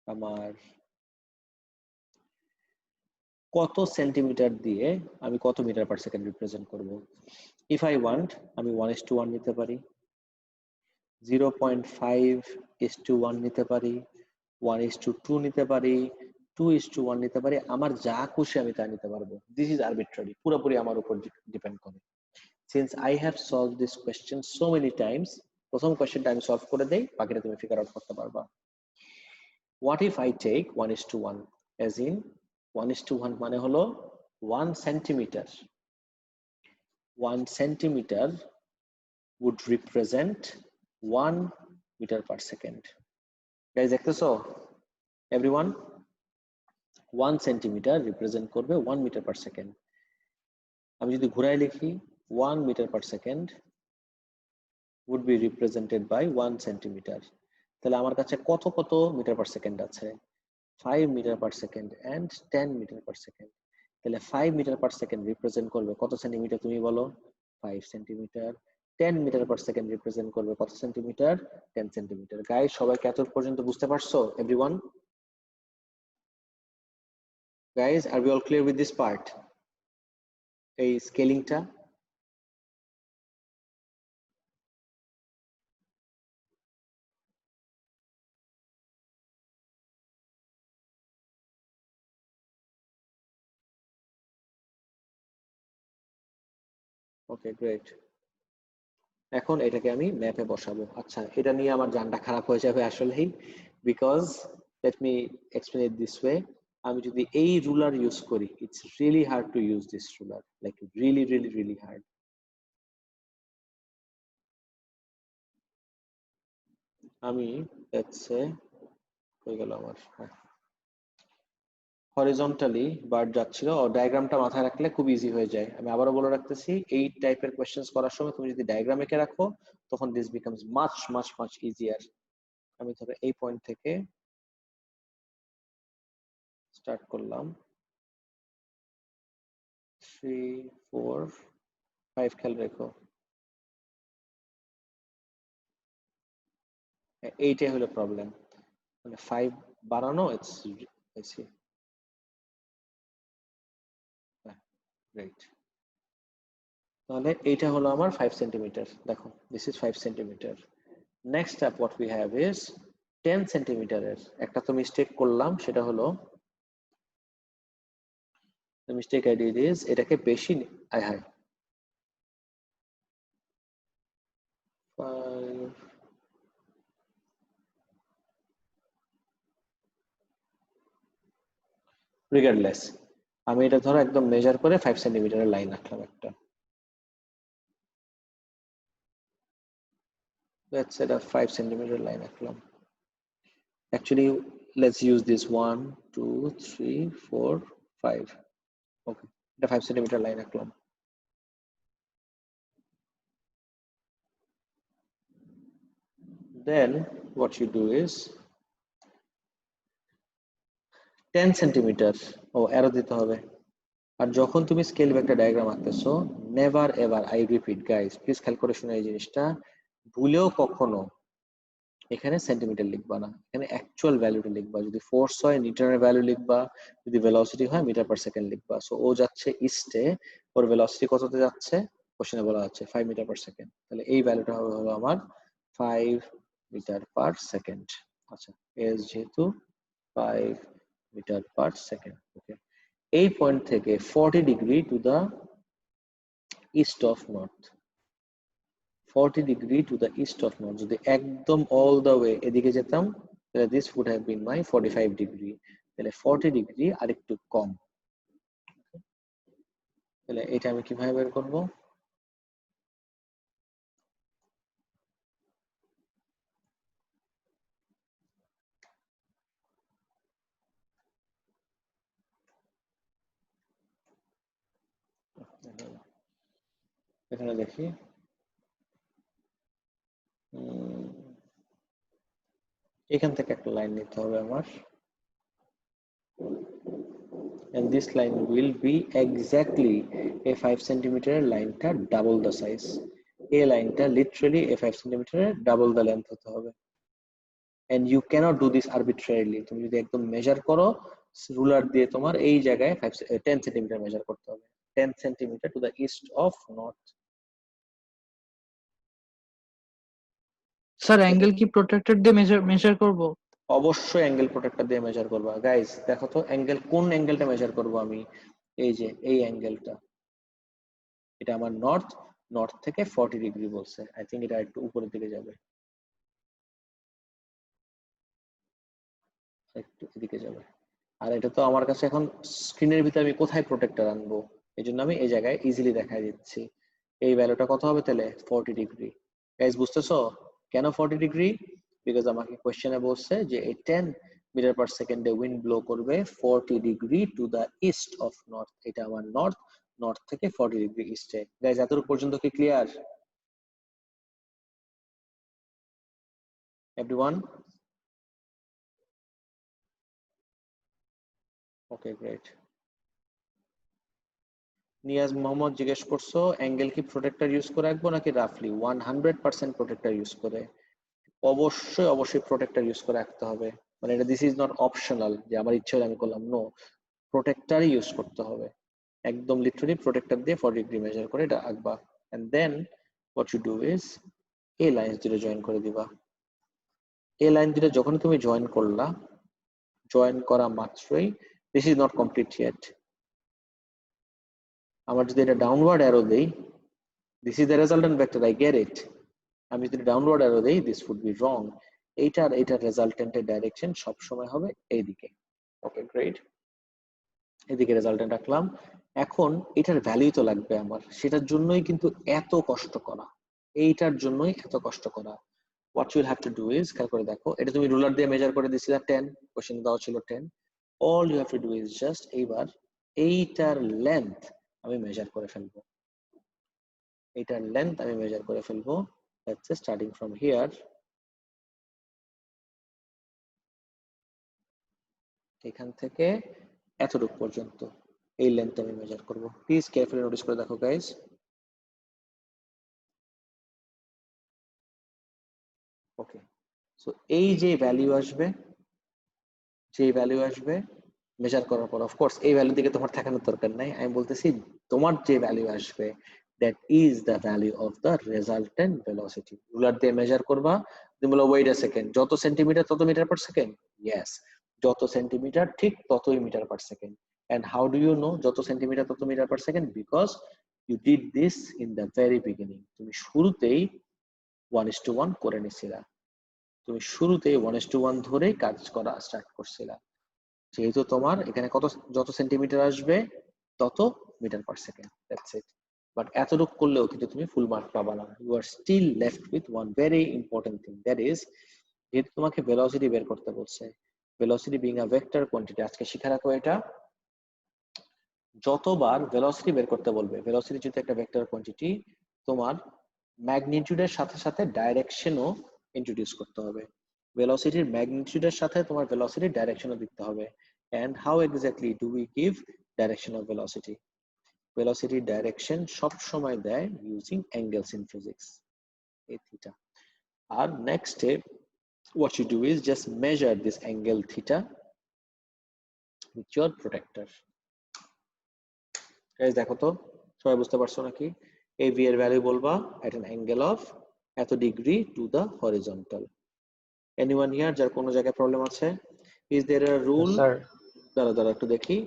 Speaker 1: আমার কত সেন্টিমিটার দিয়ে আমি কত মিটার পার সেকেন্ড রিপ্রেজেন্ট করব। ইফ আই ওয়ান্ট, আমি 1:1 নিতে পারি, 0.5:1 নিতে পারি, 1:2 নিতে পারি, 2:1 নিতে পারি, আমার যা খুশি আমি তা নিতে পারবো। দিস ইজ আরবিট্রারি, পুরোপুরি আমার উপর ডিপেন্ড করে। Since I have solve this question so many Times, প্রথম কোয়েশ্চেনটা আমি সলভ করে দেই, বাকিটা তুমি ফিগার আউট করতে পারবা। What if I take 1:1, as in 1:1 মানে হলো 1 centimetre. 1 centimetre would represent 1 meter per second. Guys, দেখতেছো everyone? 1 সেন্টিমিটার রিপ্রেজেন্ট করবে 1 মিটার পার সেকেন্ড। আমি যদি ঘুরায় লিখি 1 metre per second would be represented by 1 centimetre. তাহলে আমার কাছে কত কত মিটার পার সেকেন্ড আছে? 5 metre per second and 10 metre per second. তাহলে 5 মিটার পার সেকেন্ড রিপ্রেজেন্ট করবে কত সেন্টিমিটার তুমি বলো? 5 centimetre. 10 metre per second represent করবে কত সেন্টিমিটার? 10 সেন্টিমিটার। গাইস, সবাই কত পর্যন্ত বুঝতে পারছো? Everyone? Guys, are we all clear with this part? এই স্কেলিংটা? ওকে, গ্রেট। এখন এটাকে আমি ম্যাপে বসাবো। আচ্ছা, এটা নিয়ে আমার জানটা খারাপ হয়ে যাবে আসলেই, because let me explain it this way. আমি যদি এই রুলার ইউজ করি, it's really hard to use this ruler, like really really really hard. আমি লেটস সে হয়ে গেল আমার, হ্যাঁ, হরিজন্টালি বার্ড যাচ্ছিল, ডায়াগ্রামটা মাথায় রাখলে খুব ইজি হয়ে যায়। আমি আবারও বলে রাখতেছি, এই টাইপের কোয়েশ্চেন্স করার সময় তুমি যদি ডায়াগ্রাম এঁকে রাখো তখন this becomes much much much easier. আমি ধরো এই পয়েন্ট থেকে স্টার্ট করলাম, 3, 4, 5 খেয়াল রেখো, এইটাই হলো প্রবলেম, মানে 5 বাড়ানো, ইটস রাইট। তাহলে এইটা হলো আমার 5 সেন্টিমিটার। দেখো, this is 5 centimetre. Next step what we have is 10 সেন্টিমিটারের একটা তো মিস্টেক করলাম, সেটা হলো the mistake I did is এটাকে বেশি আয় হায় 5 রিগার্ডলেস আমি এটা ধরো একদম মেজার করে 5 সেন্টিমিটারের লাইন রাখলাম একটা, let's set a 5 centimeter line রাখলাম। Actually let's use this 1 2 3 4 5 okay এটা 5 সেন্টিমিটার লাইন রাখলাম। Then what you do is 10 centimetre arrow দিতে হবে। আর যখন তুমি স্কেল ভেক্টর ডায়াগ্রাম আঁকতেছো, never ever, I repeat guys please খেয়াল করে শুনে এই জিনিসটা, ভুলেও কখনো এখানে সেন্টিমিটার লিখবা না, এখানে অ্যাকচুয়াল ভ্যালুটা লিখবা। যদি ফোর্স হয় নিউটনের ভ্যালু লিখবা, যদি ভেলোসিটি হয় মিটার পার সেকেন্ড লিখবা। সো ও যাচ্ছে ইস্টে, ওর ভেলোসিটি কততে যাচ্ছে কোশ্চেনে বলা আছে 5 মিটার পার সেকেন্ড, তাহলে এই ভ্যালুটা হবে হলো আমার 5 মিটার পার সেকেন্ড। আচ্ছা এস যেহেতু 5 মিটার পার সেকেন্ড, ওকে। এই পয়েন্ট থেকে 40 degree to the east of north, 40 degree to the east of north, যদি একদম all the way এদিকে যেতাম তাহলে this would have been my 45 degree, তাহলে 40 ডিগ্রি আরেকটু কম। তাহলে এটা আমি কিভাবে বের করব? এখানে দেখি এখান থেকে একটা লাইন নিতে হবে আমার, and this line will be exactly a 5 centimeter লাইনটা ডাবল দ্য সাইজ, এই লাইনটা লিটারালি a 5 সেন্টিমিটারের ডাবল দ্য লেন্থ হতে হবে। and you cannot do this arbitrarily, তুমি যদি একদম মেজার করো রুলার দিয়ে তোমার এই জায়গায় 10 সেন্টিমিটার মেজার করতে হবে, 10 centimetre two the east of north.
Speaker 3: Sir angle কি প্রোট্রাক্টর দিয়ে মেজার করব?
Speaker 1: অবশ্যই অ্যাঙ্গেল প্রোটেক্টর দিয়ে মেজার করবা। গাইস দেখো তো অ্যাঙ্গেল, কোন অ্যাঙ্গেলটা মেজার করব আমি? এই যে এই অ্যাঙ্গেলটা, এটা আমার নর্থ, নর্থ থেকে 40 ডিগ্রি বলছে, আই থিংক এটা একটু উপরের দিকে যাবে, একটু এদিকে যাবে। আর এটা তো আমার কাছে এখন স্ক্রিনের ভিতরে আমি কোথায় প্রোটেক্টর আনবো, এই জন্য আমি এই জায়গায় ইজিলি দেখাই দিচ্ছি। এই ভ্যালুটা কত হবে তাহলে 40 ডিগ্রি। গাইস বুঝতেছো কেন 40 ডিগ্রি? বিকজ আমাকে কোশ্চেনে বলছে যে এই 10 মিটার পার সেকেন্ডে উইন্ড ব্লো করবে 40 degree to the east of north, এটা আমার নর্থ, নর্থ থেকে 40 ডিগ্রি ইস্টে। গাইস এতটুকু পর্যন্ত কি clear everyone? Okay great. Niaz Mohammad জিজ্ঞেস করছো অ্যাঙ্গেল কি প্রোটেক্টর ইউজ করে রাখবো নাকি রাফলি? 100% প্রোটেক্টর ইউজ করে, অবশ্যই অবশ্যই প্রোটেক্টর ইউজ করে রাখতে হবে। মানে এটা দিস ইজ নট অপশনাল যে আমার ইচ্ছে হলে আমি করলাম, নো, প্রোটেক্টরই ইউজ করতে হবে। একদম লিটারালি প্রোটেক্টর দিয়ে 40 ডিগ্রি মেজার করে এটা আঁকবা, and then what you do is এই লাইন দুটো জয়েন করে দিবা। এই লাইন দুটো যখন তুমি জয়েন করলা, জয়েন করা মাত্রই, this is not complete yet, আমার যদি এটা ডাউনওয়ার্ড অ্যারো দেই, this is the resultant vector, I get ইট। আমি যদি ডাউনওয়ার্ড অ্যারো দেই দিস উড বি রং, এইটার রেজাল্টেন্টের ডাইরেকশন সব সময় হবে এইদিকে। ওকে গ্রেট, এদিকে রেজাল্টেন্ট রাখলাম। এখন এটার ভ্যালু তো লাগবে আমার, সেটার জন্যই কিন্তু এত কষ্ট করা, এইটার জন্যই এত কষ্ট করা। What you will have to do is, খেয়াল করে দেখো, এটা তুমি রুলার দিয়ে মেজার করে দিছিলে 10, কোশ্চেন দেওয়া ছিল 10, all you have to do is just এইবার এইটার লেন্থ আমি মেজার করে ফেলবো, এইটার লেন্থ আমি মেজার করে ফেলবো। let's say starting from here, এখান থেকে এতটুকু পর্যন্ত এই লেন্থ আমি মেজার করব। প্লিজ কেয়ারফুলি নোটিস করে দেখো গাইস। ওকে, সো এই যে ভ্যালু আসবে, যে ভ্যালু আসবে মেজার করার পর, অফকোর্স এই ভ্যালু দিকে তোমার তাকানোর দরকার নাই, আমি বলতেছি তোমার যে ভ্যালু আসবে that is the value of the resultant velocity. Ruler দিয়ে মেজার করবা, তুমি বলো ওয়েট আ সেকেন্ড, যত সেন্টিমিটার তত মিটার পার সেকেন্ড? ইয়েস, যত সেন্টিমিটার ঠিক ততই metre per second. And how do you know যত সেন্টিমিটার তত metre per second? Because you did this in the very beginning. তুমি শুরুতেই 1:1 করে নিছিলা, তুমি শুরুতেই 1:1 ধরেই কাজ করা স্টার্ট করছিলা। যেহেতু তোমার এখানে কত, যত সেন্টিমিটার আসবে তত metre per second, that's it. But এতটুকু করলেও কিন্তু তুমি ফুল মার্ক পাবা না। You are still left with one very important thing, that is যেহেতু তোমাকে ভেলোসিটি বের করতে বলছে, velocity being a vector quantity, আজকে শিখে রাখো এটা, যতবার ভেলোসিটি বের করতে বলবে, ভেলোসিটি যেহেতু একটা ভেক্টর কোয়ান্টিটি, তোমার ম্যাগনিটিউডের সাথে সাথে ডাইরেকশনও ইন্ট্রোডিউস করতে হবে। ভেলোসিটির ম্যাগনিটিউডের সাথে তোমার ভেলোসিটির ডাইরেকশনও দিতে হবে। And how exactly do we give direction of velocity? ভেলোসিটির ডাইরেকশন সব সময় দেয় ইউজিং অ্যাঙ্গেলস ইন ফিজিক্স, এই থিটা। আর next step, what you do is just measure this angle theta with your protractor. Guys দেখো তো সবাই বুঝতে পারছো নাকি? AV এর ভ্যালু বলবা at an angle of এত degree to the horizontal. Anyone here যার কোনো জায়গায় প্রবলেম আছে? Is there a rule?
Speaker 2: Yes, sir.
Speaker 1: দাঁড়া একটু দেখি।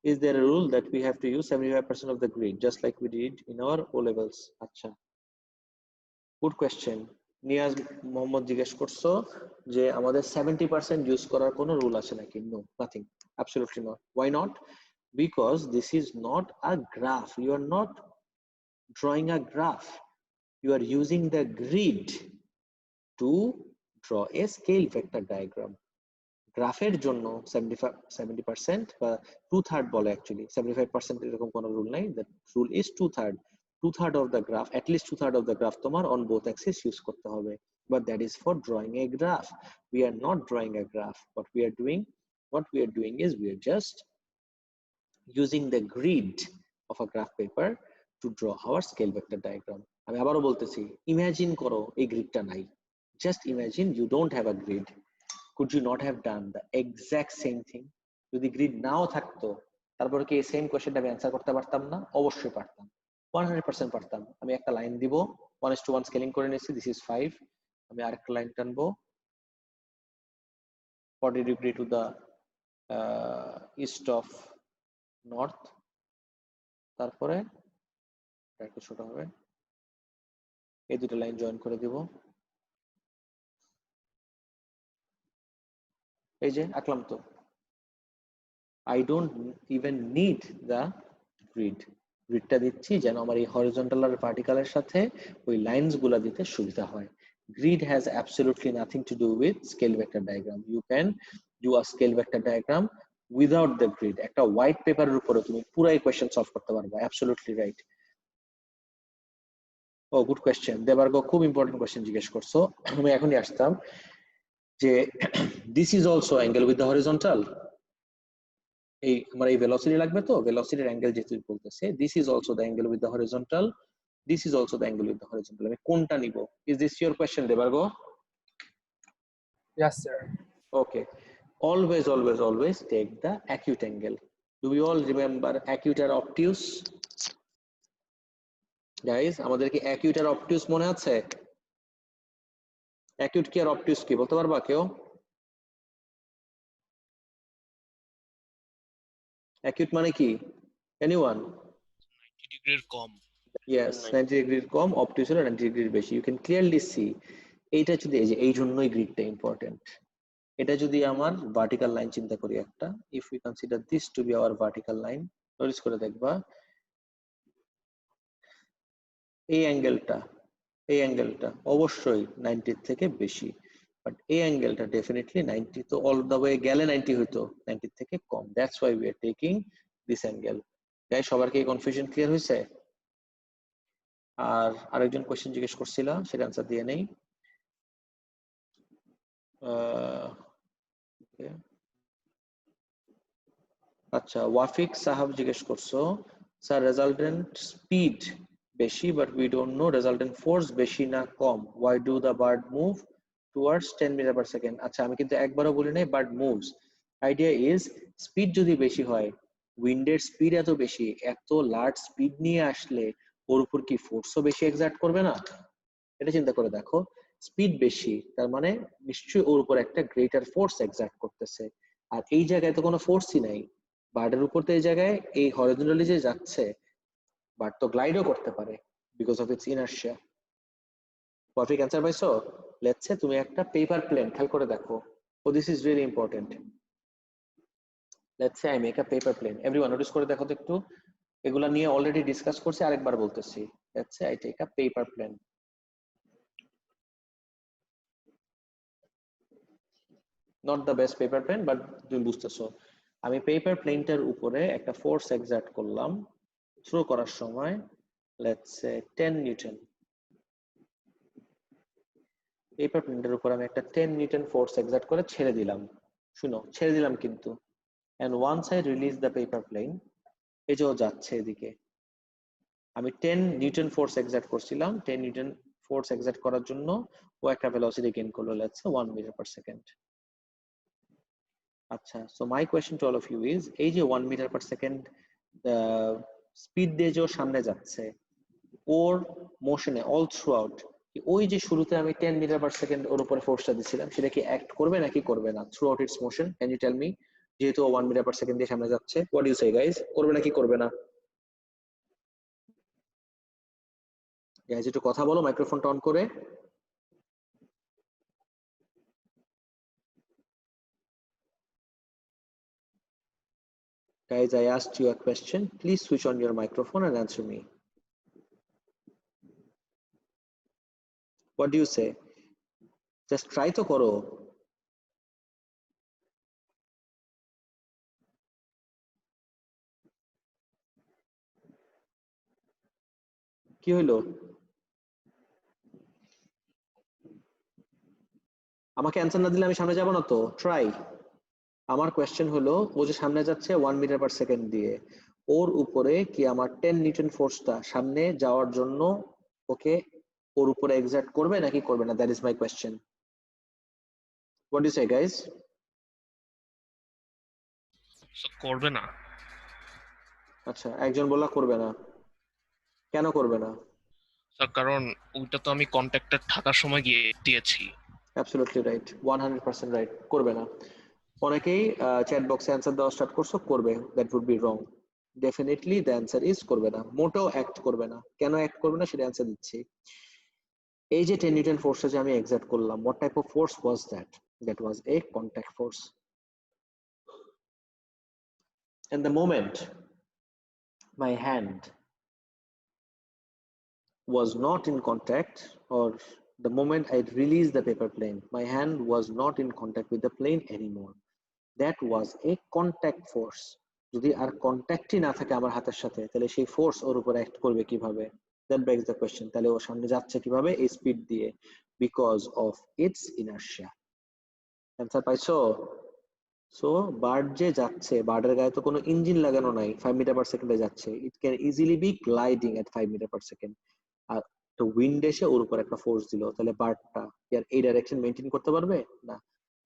Speaker 1: Is there a rule that we have to use 75% of the grid just like we did in our O levels? আচ্ছা, good question. Niaz Mohammad জিজ্ঞেস করছো যে আমাদের 70% ইউজ করার কোনো রুল আছে নাকি? No, nothing, absolutely not. Why not? Because this is not a graph, you are not drawing a graph, you are using the grid to draw a scale vector diagram. গ্রাফের জন্য 70% বা 2/3 বলে, actually 75% এরকম কোনো rule নাই, the rule is 2/3 of the graph, at least 2/3 of the graph তোমার on both axes use করতে হবে। But that is for drawing a graph. We are not drawing a graph. What we are doing is we are just using the grid of a graph paper to draw our scale vector diagram. আমি আবারও বলতেছি, imagine করো এই গ্রিডটা নাই। Just imagine you don't have a grid. Could you not have done the exact same thing? যদি grid নাও থাকতো তারপরে কি এই সেম কোশ্চেনটা আমি অ্যান্সার করতে পারতাম না? অবশ্যই পারতাম, 100% পারতাম। আমি একটা লাইন দিব, 1:1 স্কেলিং করে নিয়েছি, দিস ইজ 5। আমি আরেকটা লাইন টানবো 40 degree to the east of north, তারপরে একটু ছোট হবে, এই দুটো লাইন জয়েন করে দিব, এই যে আঁকলাম তো। I don't even need the grid. গ্রিডটা দিচ্ছি যেন আমার এই হরিজন্টাল আর ভার্টিক্যালের সাথে ওই লাইনস গুলা দিতে সুবিধা হয়। Grid has absolutely nothing to do with scale vector diagram. You can do a scale vector diagram without the grid. একটা হোয়াইট পেপারের উপরে তুমি পুরো ইকুয়েশন সলভ করতে পারবে। Absolutely right. Oh, good question. Debarg খুব ইম্পর্টেন্ট কোয়েশ্চেন জিজ্ঞেস করছো। আমি এখনই আসতাম যে this is also angle with the horizontal. এই আমার এই ভেলোসিটি লাগবে, তো ভেলোসিটির অ্যাঙ্গেল যেহেতু বলতেছে this is also the angle with the horizontal, this is also the angle with the horizontal. আমি কোনটা নিব? Is this your question Debargha?
Speaker 2: Yes, sir.
Speaker 1: Okay, always take the acute angle. Do we all remember acute আর obtuse? Guys আমাদের কি acute আর obtuse মনে আছে? acute কি আর obtuse কি বলতে পারবা কেউ? acute মানে কি? Anyone?
Speaker 4: 90 ডিগ্রির কম।
Speaker 1: Yes, 90 ডিগ্রির কম, obtuse হলো 90 ডিগ্রির বেশি। You can clearly see এইটা যদি, এই যে এই জন্যই গ্রিডটা ইম্পর্টেন্ট। এটা যদি আমার ভার্টিক্যাল লাইন চিন্তা করি একটা, if we consider this to be our vertical line, notice করে দেখবা এই অ্যাঙ্গেলটা অবশ্যই 90 থেকে বেশি, বাট এই অ্যাঙ্গেলটা ডেফিনেটলি 90 তো অল দ্য ওয়ে গেলে 90 হইতো, 90 থেকে কম। That's why we are taking this angle. Guys সবার কি কনফিউশন ক্লিয়ার হয়েছে? আর আরেকজন কোশ্চেন জিজ্ঞেস করছিল, সেটা আনসার দিয়ে নেই। আচ্ছা, ওয়াফিক সাহাব জিজ্ঞেস করছো, স্যার রেজাল্টেন্ট স্পিড বেশি but we don't know resultant force বেশি না কম, why do the bird move towards 10 metre per second? আচ্ছা, আমি কিন্তু একবারও বলি নাই বার্ড মুভস। আইডিয়া ইজ স্পিড যদি বেশি হয়, উইন্ডের স্পিড এত বেশি, এত লার্জ স্পিড নিয়ে আসলে ওর উপর কি ফোর্সও বেশি এক্সার্ট করবে না? এটা চিন্তা করে দেখো, স্পিড বেশি তার মানে নিশ্চয়ই ওর উপর একটা গ্রেটার ফোর্স এক্সার্ট করতেছে, আর এই জায়গায় তো কোনো ফোর্সই নাই। বার্ডের উপর তো এই জায়গায় এই হরিজন্টালি যে যাচ্ছে, বার্ড তো গ্লাইডও করতে পারে because of its inertia. Perfect answer পাইছো? লেটস সে তুমি একটা পেপার প্লেন, খেয়াল করে দেখো, ও this is really important. Let's say I make a paper plane, everyone notice করে দেখো তো একটু, এগুলা নিয়ে অলরেডি ডিসকাস করছি, আরেকবার বলতেছি। Let's say I take a paper plane. Not the best paper plane, but তুমি বুঝতেছো। আমি পেপার প্লেনটার উপরে একটা ফোর্স এক্সার্ট করলাম, থ্রো করার সময় লেটস সে 10 নিউটন। পেপার প্লেনটার উপর আমি একটা 10 নিউটন ফোর্স এক্সার্ট করে ছেড়ে দিলাম, শুনো ছেড়ে দিলাম কিন্তু, and once I release the paper plane, এই যে ও যাচ্ছে এদিকে, আমি 10 নিউটন ফোর্স এক্সার্ট করছিলাম, 10 নিউটন ফোর্স এক্সার্ট করার জন্য ও একটা ভেলোসিটি গেইন করলো, let's say 1 metre per second. আচ্ছা, so my question to all of you is, এই যে 1 মিটার পার সেকেন্ড স্পিড দিয়ে যে ও সামনে যাচ্ছে, ওর মোশনে অল থ্রু আউট, ওই যে শুরুতে আমি 10 মিটার পার সেকেন্ড ওর উপরে ফোর্সটা দিছিলাম, সেটা কি অ্যাক্ট করবে নাকি করবে না throughout its motion? Can you tell me? যেহেতু 1 মিটার পার সেকেন্ড দিয়ে সামনে যাচ্ছে, what do you say guys, করবে নাকি করবে না? গাইস একটু কথা বলো মাইক্রোফোনটা অন করে। Guys, I asked you a question. Please switch on your microphone and answer me. What do you say? Just try to koro. কি হইলো? আমাকে অ্যান্সার না দিলে আমি সামনে যাব না তো, ট্রাই। আমার কোয়েশ্চেন হলো, ও যে সামনে যাচ্ছে 1 মিটার পার সেকেন্ড দিয়ে, ওর উপরে কি আমার 10 নিউটন ফোর্সটা সামনে যাওয়ার জন্য ওকে ওর উপরে এক্সার্ট করবে নাকি করবে না? That is my question. What do you say guys?
Speaker 4: So করবে না।
Speaker 1: আচ্ছা, একজন বললা করবে না, কেন করবে না?
Speaker 4: স্যার কারণ ওইটা তো আমি কন্ট্যাক্টে থাকার সময় গিয়ে দিয়েছি।
Speaker 1: অ্যাবসলিউটলি রাইট, 100% রাইট, করবে না। অনেকেই চ্যাট বক্সে অ্যান্সার দেওয়া স্টার্ট করছো করবে, that would be wrong. Definitely the answer is করবে না, মোটেও অ্যাক্ট করবে না। কেন অ্যাক্ট করবে না সেটা অ্যান্সার দিচ্ছি। এই যে 10 নিউটন ফোর্সটা যে আমি এক্সার্ট করলাম, what type of force was that? That was A contact force. And the moment my hand was not in contact, or the moment I released the paper plane, my hand was not in contact with the plane anymore. That was a contact force. যদি আর কন্ট্যাক্টই না থাকে আমার হাতের সাথে, তাহলে সেই force ওর উপর act করবে কিভাবে? দ্যাট বেগস দ্য কোয়েশ্চেন, তাহলে ও সামনে যাচ্ছে কিভাবে? এই স্পিড দিয়ে, because of its inertia. Answer পাইছো? সো বার্ড যে যাচ্ছে, বার্ডের গায়ে তো কোনো ইঞ্জিন লাগানো নাই, 5 মিটার পার সেকেন্ডে যাচ্ছে, it can easily be gliding at 5 metre per second. আর তো উইন্ড এসে ওর উপর একটা ফোর্স দিল, তাহলে বার্ডটা আর এই ডাইরেকশন মেনটেন করতে পারবে না।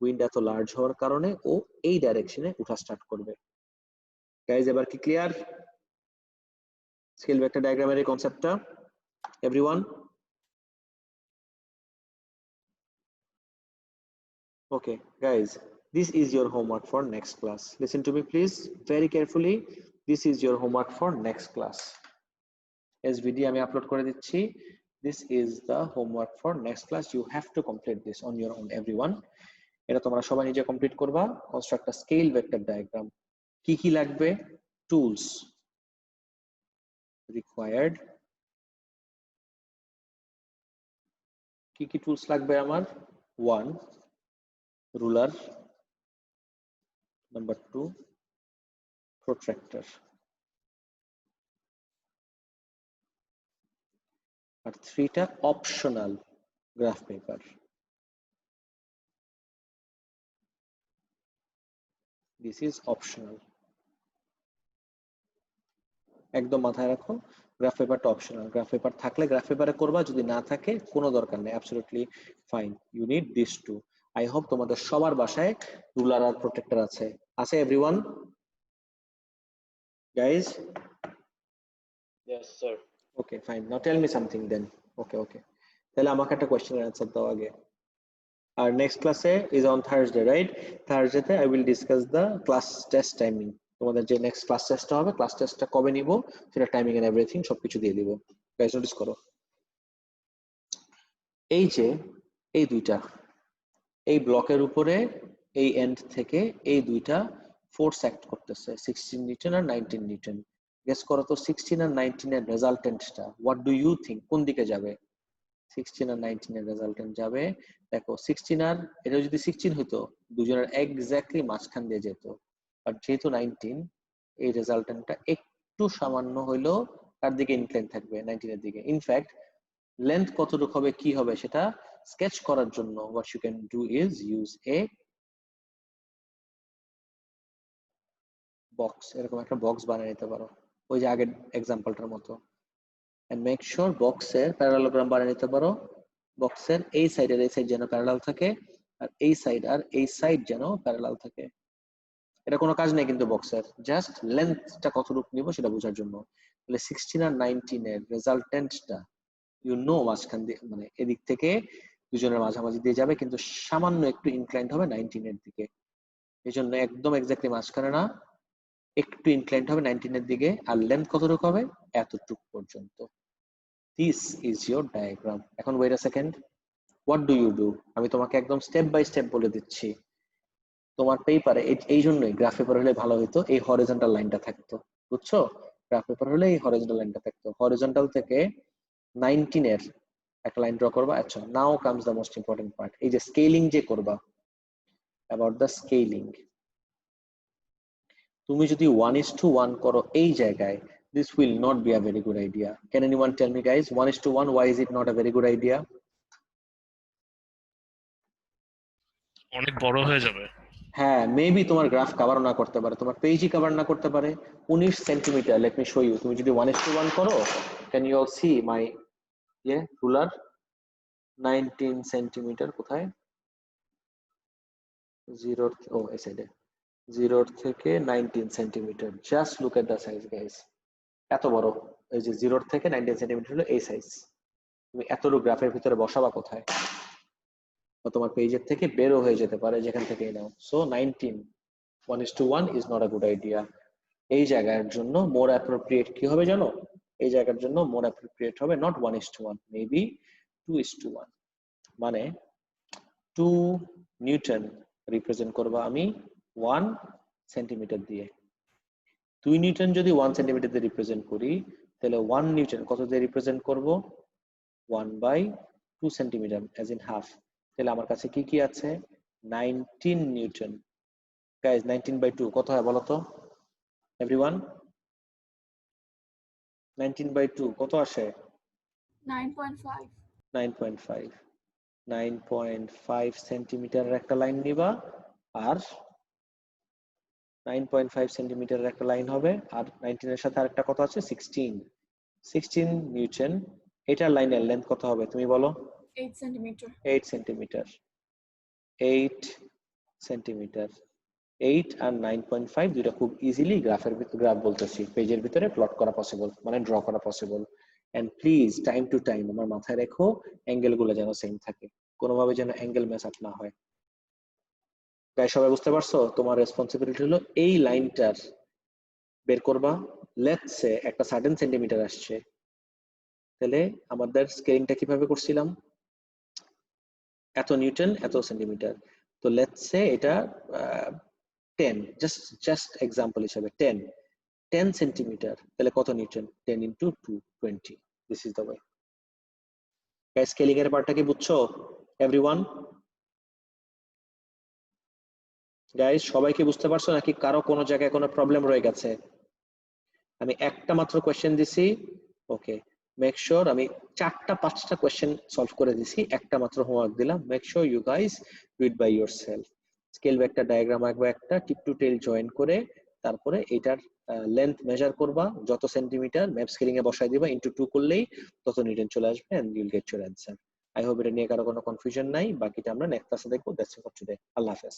Speaker 1: উইন্ড এত লার্জ হওয়ার কারণে ও এই ডাইরেকশনে উঠা স্টার্ট করবে। গাইজ এবার কি ক্লিয়ার স্কেল ভেক্টর ডায়াগ্রামের এই কনসেপ্টটা? Everyone? Okay, guys, this is your homework for next class. Listen to me, please, very carefully. This is your homework for next class. SVD আমি আপলোড করে দিচ্ছি. This is the homework for next class. You have to complete this on your own, everyone. এটা তোমরা সবাই নিজে complete করবা। Construct আ scale vector diagram. কি কি লাগবে? Tools required. কি কি টুলস লাগবে আমার? 1, রুলার, নাম্বার 2, প্রোট্রাক্টর, আর 3টা optional graph paper. This is optional. একদম মাথায় রাখো, গ্রাফ পেপারটা অপশনাল। গ্রাফ পেপার থাকলে গ্রাফ পেপারে করবা, যদি না থাকে কোনো দরকার নেই, absolutely fine. You need this too. I hope তোমাদের সবার বাসায় রুলার আর প্রোটেক্টর আছে। আছে everyone? Guys?
Speaker 2: Yes, sir.
Speaker 1: Okay, fine. Now tell me something then. Okay. তাহলে আমাকে একটা কোয়েশ্চেনের অ্যান্সার দাও আগে। আর নেক্সট ক্লাসে ইজ অন থার্সডে, রাইট? থার্সডেতে I will discuss the class test timing. তোমাদের যে নেক্সট ক্লাস টেস্টটা হবে, ক্লাস টেস্টটা কবে নিব, সেটা টাইমিং এন্ড এভরিথিং সবকিছু দিয়ে দিব। গাইস নোটিস করো, এই যে এই দুইটা, এই ব্লকের উপরে এই এন্ড থেকে এই দুইটা ফোর্স অ্যাক্ট করতেছে, 16 নিউটন আর 19 নিউটন। গেস করো তো 16 আর 19 এর রেজাল্টেন্টটা হোয়াট ডু ইউ থিঙ্ক, কোন দিকে যাবে? 16 আর 19 এর রেজাল্টেন্ট যাবে, দেখো 16 আর এটা যদি 16 হতো দুজনের এক্স্যাক্টলি মাঝখান দিয়ে যেত, আর যেহেতু 19 এই রেজাল্টেন্টটা একটু সামান্য হইলো তার দিকে ইনক্লাইন থাকবে, 19 এর দিকে। ইনফ্যাক্ট লেন্থ কতটুকু হবে কি হবে সেটা স্কেচ করার জন্য what you can do is use a box, এরকম একটা বক্স বানিয়ে নিতে পারো ওই যে আগের এক্সাম্পলটার মতো, and make sure বক্সের প্যারালোগ্রাম বানিয়ে নিতে পারো। বক্সের এই সাইডের এই সাইড যেন প্যারালাল থাকে, আর এই সাইড আর এই সাইড যেন প্যারালাল থাকে। এটা কোনো কাজ নেই কিন্তু বক্সের, জাস্ট লেন্থটা কতটুকু নিব সেটা বোঝার জন্য। তাহলে 16 আর 19 এর রেজাল্টেন্টটা ইউ নো মাঝখান দিয়ে মানে এদিক থেকে দুজনের মাঝামাঝি দিয়ে যাবে, কিন্তু সামান্য একটু ইনক্লাইন্ড হবে 19 এর দিকে। এই জন্য একদম এক্স্যাক্টলি মাঝখানে না, একটু ইনক্লাইন্ড হবে 19 এর দিকে। আর লেন্থ কতটুকু হবে? এতটুকু পর্যন্ত। This is your diagram. এখন wait a second, what do you do? আমি তোমাকে একদম স্টেপ বাই স্টেপ বলে দিচ্ছি। তোমার পেপারে এই জন্যই গ্রাফ পেপার হলে ভালো হতো এই হরিজন্টাল লাইনটা থাকতো, বুঝছো? গ্রাফ পেপার হলে এই হরিজন্টাল লাইনটা থাকতো, হরিজন্টাল থেকে 19 এর একটা লাইন ড্র করবা। আচ্ছা, নাও comes the most important part, এই যে স্কেলিং যে করবা, অ্যাবাউট দ্য স্কেলিং। তুমি যদি 1:1 করো এই জায়গায়, this will not be a very good idea. Can anyone tell me guys, 1:1, why is it not a very good idea?
Speaker 4: অনেক বড় হয়ে যাবে।
Speaker 1: হ্যাঁ, মেবি তোমার গ্রাফ কভার না করতে পারে, তোমার পেজই কভার না করতে পারে। 19 centimetre, let me show you. তুমি যদি 1:1 করো, can you all see my ruler? 19 centimetre কোথায়? 0, ও এই সাইডে, 0 থেকে 19 centimetre. Just look at the size guys, এত বড়। এই যে 0 থেকে 19 সেন্টিমিটার হলো এই সাইজ। তুমি এতটুকু গ্রাফের ভিতরে বসাবা কোথায়? বা তোমার পেজের থেকে বেরো হয়ে যেতে পারে যেখান থেকে নাও। So 19 1:1 is not a good idea. এই জায়গার জন্য মোর অ্যাপ্রোপ্রিয়েট কি হবে জানো? এই জায়গার জন্য মোর অ্যাপ্রোপ্রিয়েট হবে নট 1:1, মেবি 2:1। মানে 2 নিউটন রিপ্রেজেন্ট করবা আমি 1 সেন্টিমিটার দিয়ে। 2 নিউটন যদি 1 সেন্টিমিটার দিয়ে রিপ্রেজেন্ট করি, তাহলে 1 নিউটন কত দিয়ে রিপ্রেজেন্ট করব? 1/2 সেন্টিমিটার, অ্যাজ ইন হাফ। তাহলে আমার কাছে কি কি আছে? 19 নিউটন। গাইস 19/2 কত হয় বলো তো এভরিওয়ান? 19/2 কত আসে?
Speaker 5: 9.5.
Speaker 1: 9.5। 9.5 সেন্টিমিটারের একটা লাইন নিবা, আর 9.5 সেন্টিমিটারের একটা লাইন হবে, আর 19 এর সাথে আরেকটা কত আছে? 16 নিউটন। এটার লাইনের লেন্থ কত হবে তুমি বলো?
Speaker 5: 8 centimeter.
Speaker 1: 8 সেন্টিমিটার। 8 সেন্টিমিটার। 8 আর 9.5 দুইটা খুব ইজিলি গ্রাফ বলতেছি পেজের ভিতরে প্লট করা পসিবল, মানে ড্র করা possible. And please time to time আমার মাথায় রেখো অ্যাঙ্গেল গুলো যেন সেম থাকে, কোনোভাবে যেন অ্যাঙ্গেল ম্যাচ আপ না হয়। তাই সবাই বুঝতে পারছো? তোমার রেসপন্সিবিলিটি হলো এই লাইনটার বের করবা। লেটস সে একটা সার্টেন সেন্টিমিটার আসছে, তাহলে আমাদের স্কেলিংটা কিভাবে করছিলাম? এত নিউটন এত সেন্টিমিটার। তো লেটস সে এটা 10, জাস্ট এক্সাম্পল হিসেবে 10 সেন্টিমিটার, তাহলে কত Newton? 10 into 2 20। This is the way. Guys scaling এর পার্টটা কি বুঝছো এভরিওয়ান? গাইস সবাই কি বুঝতে পারছো নাকি কারো কোনো জায়গায় কোনো প্রবলেম রয়ে গেছে? আমি একটা মাত্র কোশ্চেন দিছি, ওকে। মেক শিওর আমি 4টা 5টা কোশ্চেন সলভ করে দিছি, একটা মাত্র হোমওয়ার্ক দিলাম। Make sure you guys do it by yourself. Scale একটা ডায়াগ্রাম আঁকবা, একটা টিপ টু টেল জয়েন করে, তারপরে এটার লেন্থ মেজার করবা, যত সেন্টিমিটার ম্যাপ স্কেলিং এ বসাই দিবা, ইনটু 2 করলেই তত নিউটন চলে আসবে, and you will get your answer. I hope এটা নিয়ে কারো কোনো কনফিউশন নাই। বাকিটা আমরা নেক্সট ক্লাসে দেখবো। That's it for today. আল্লাহ হাফেজ।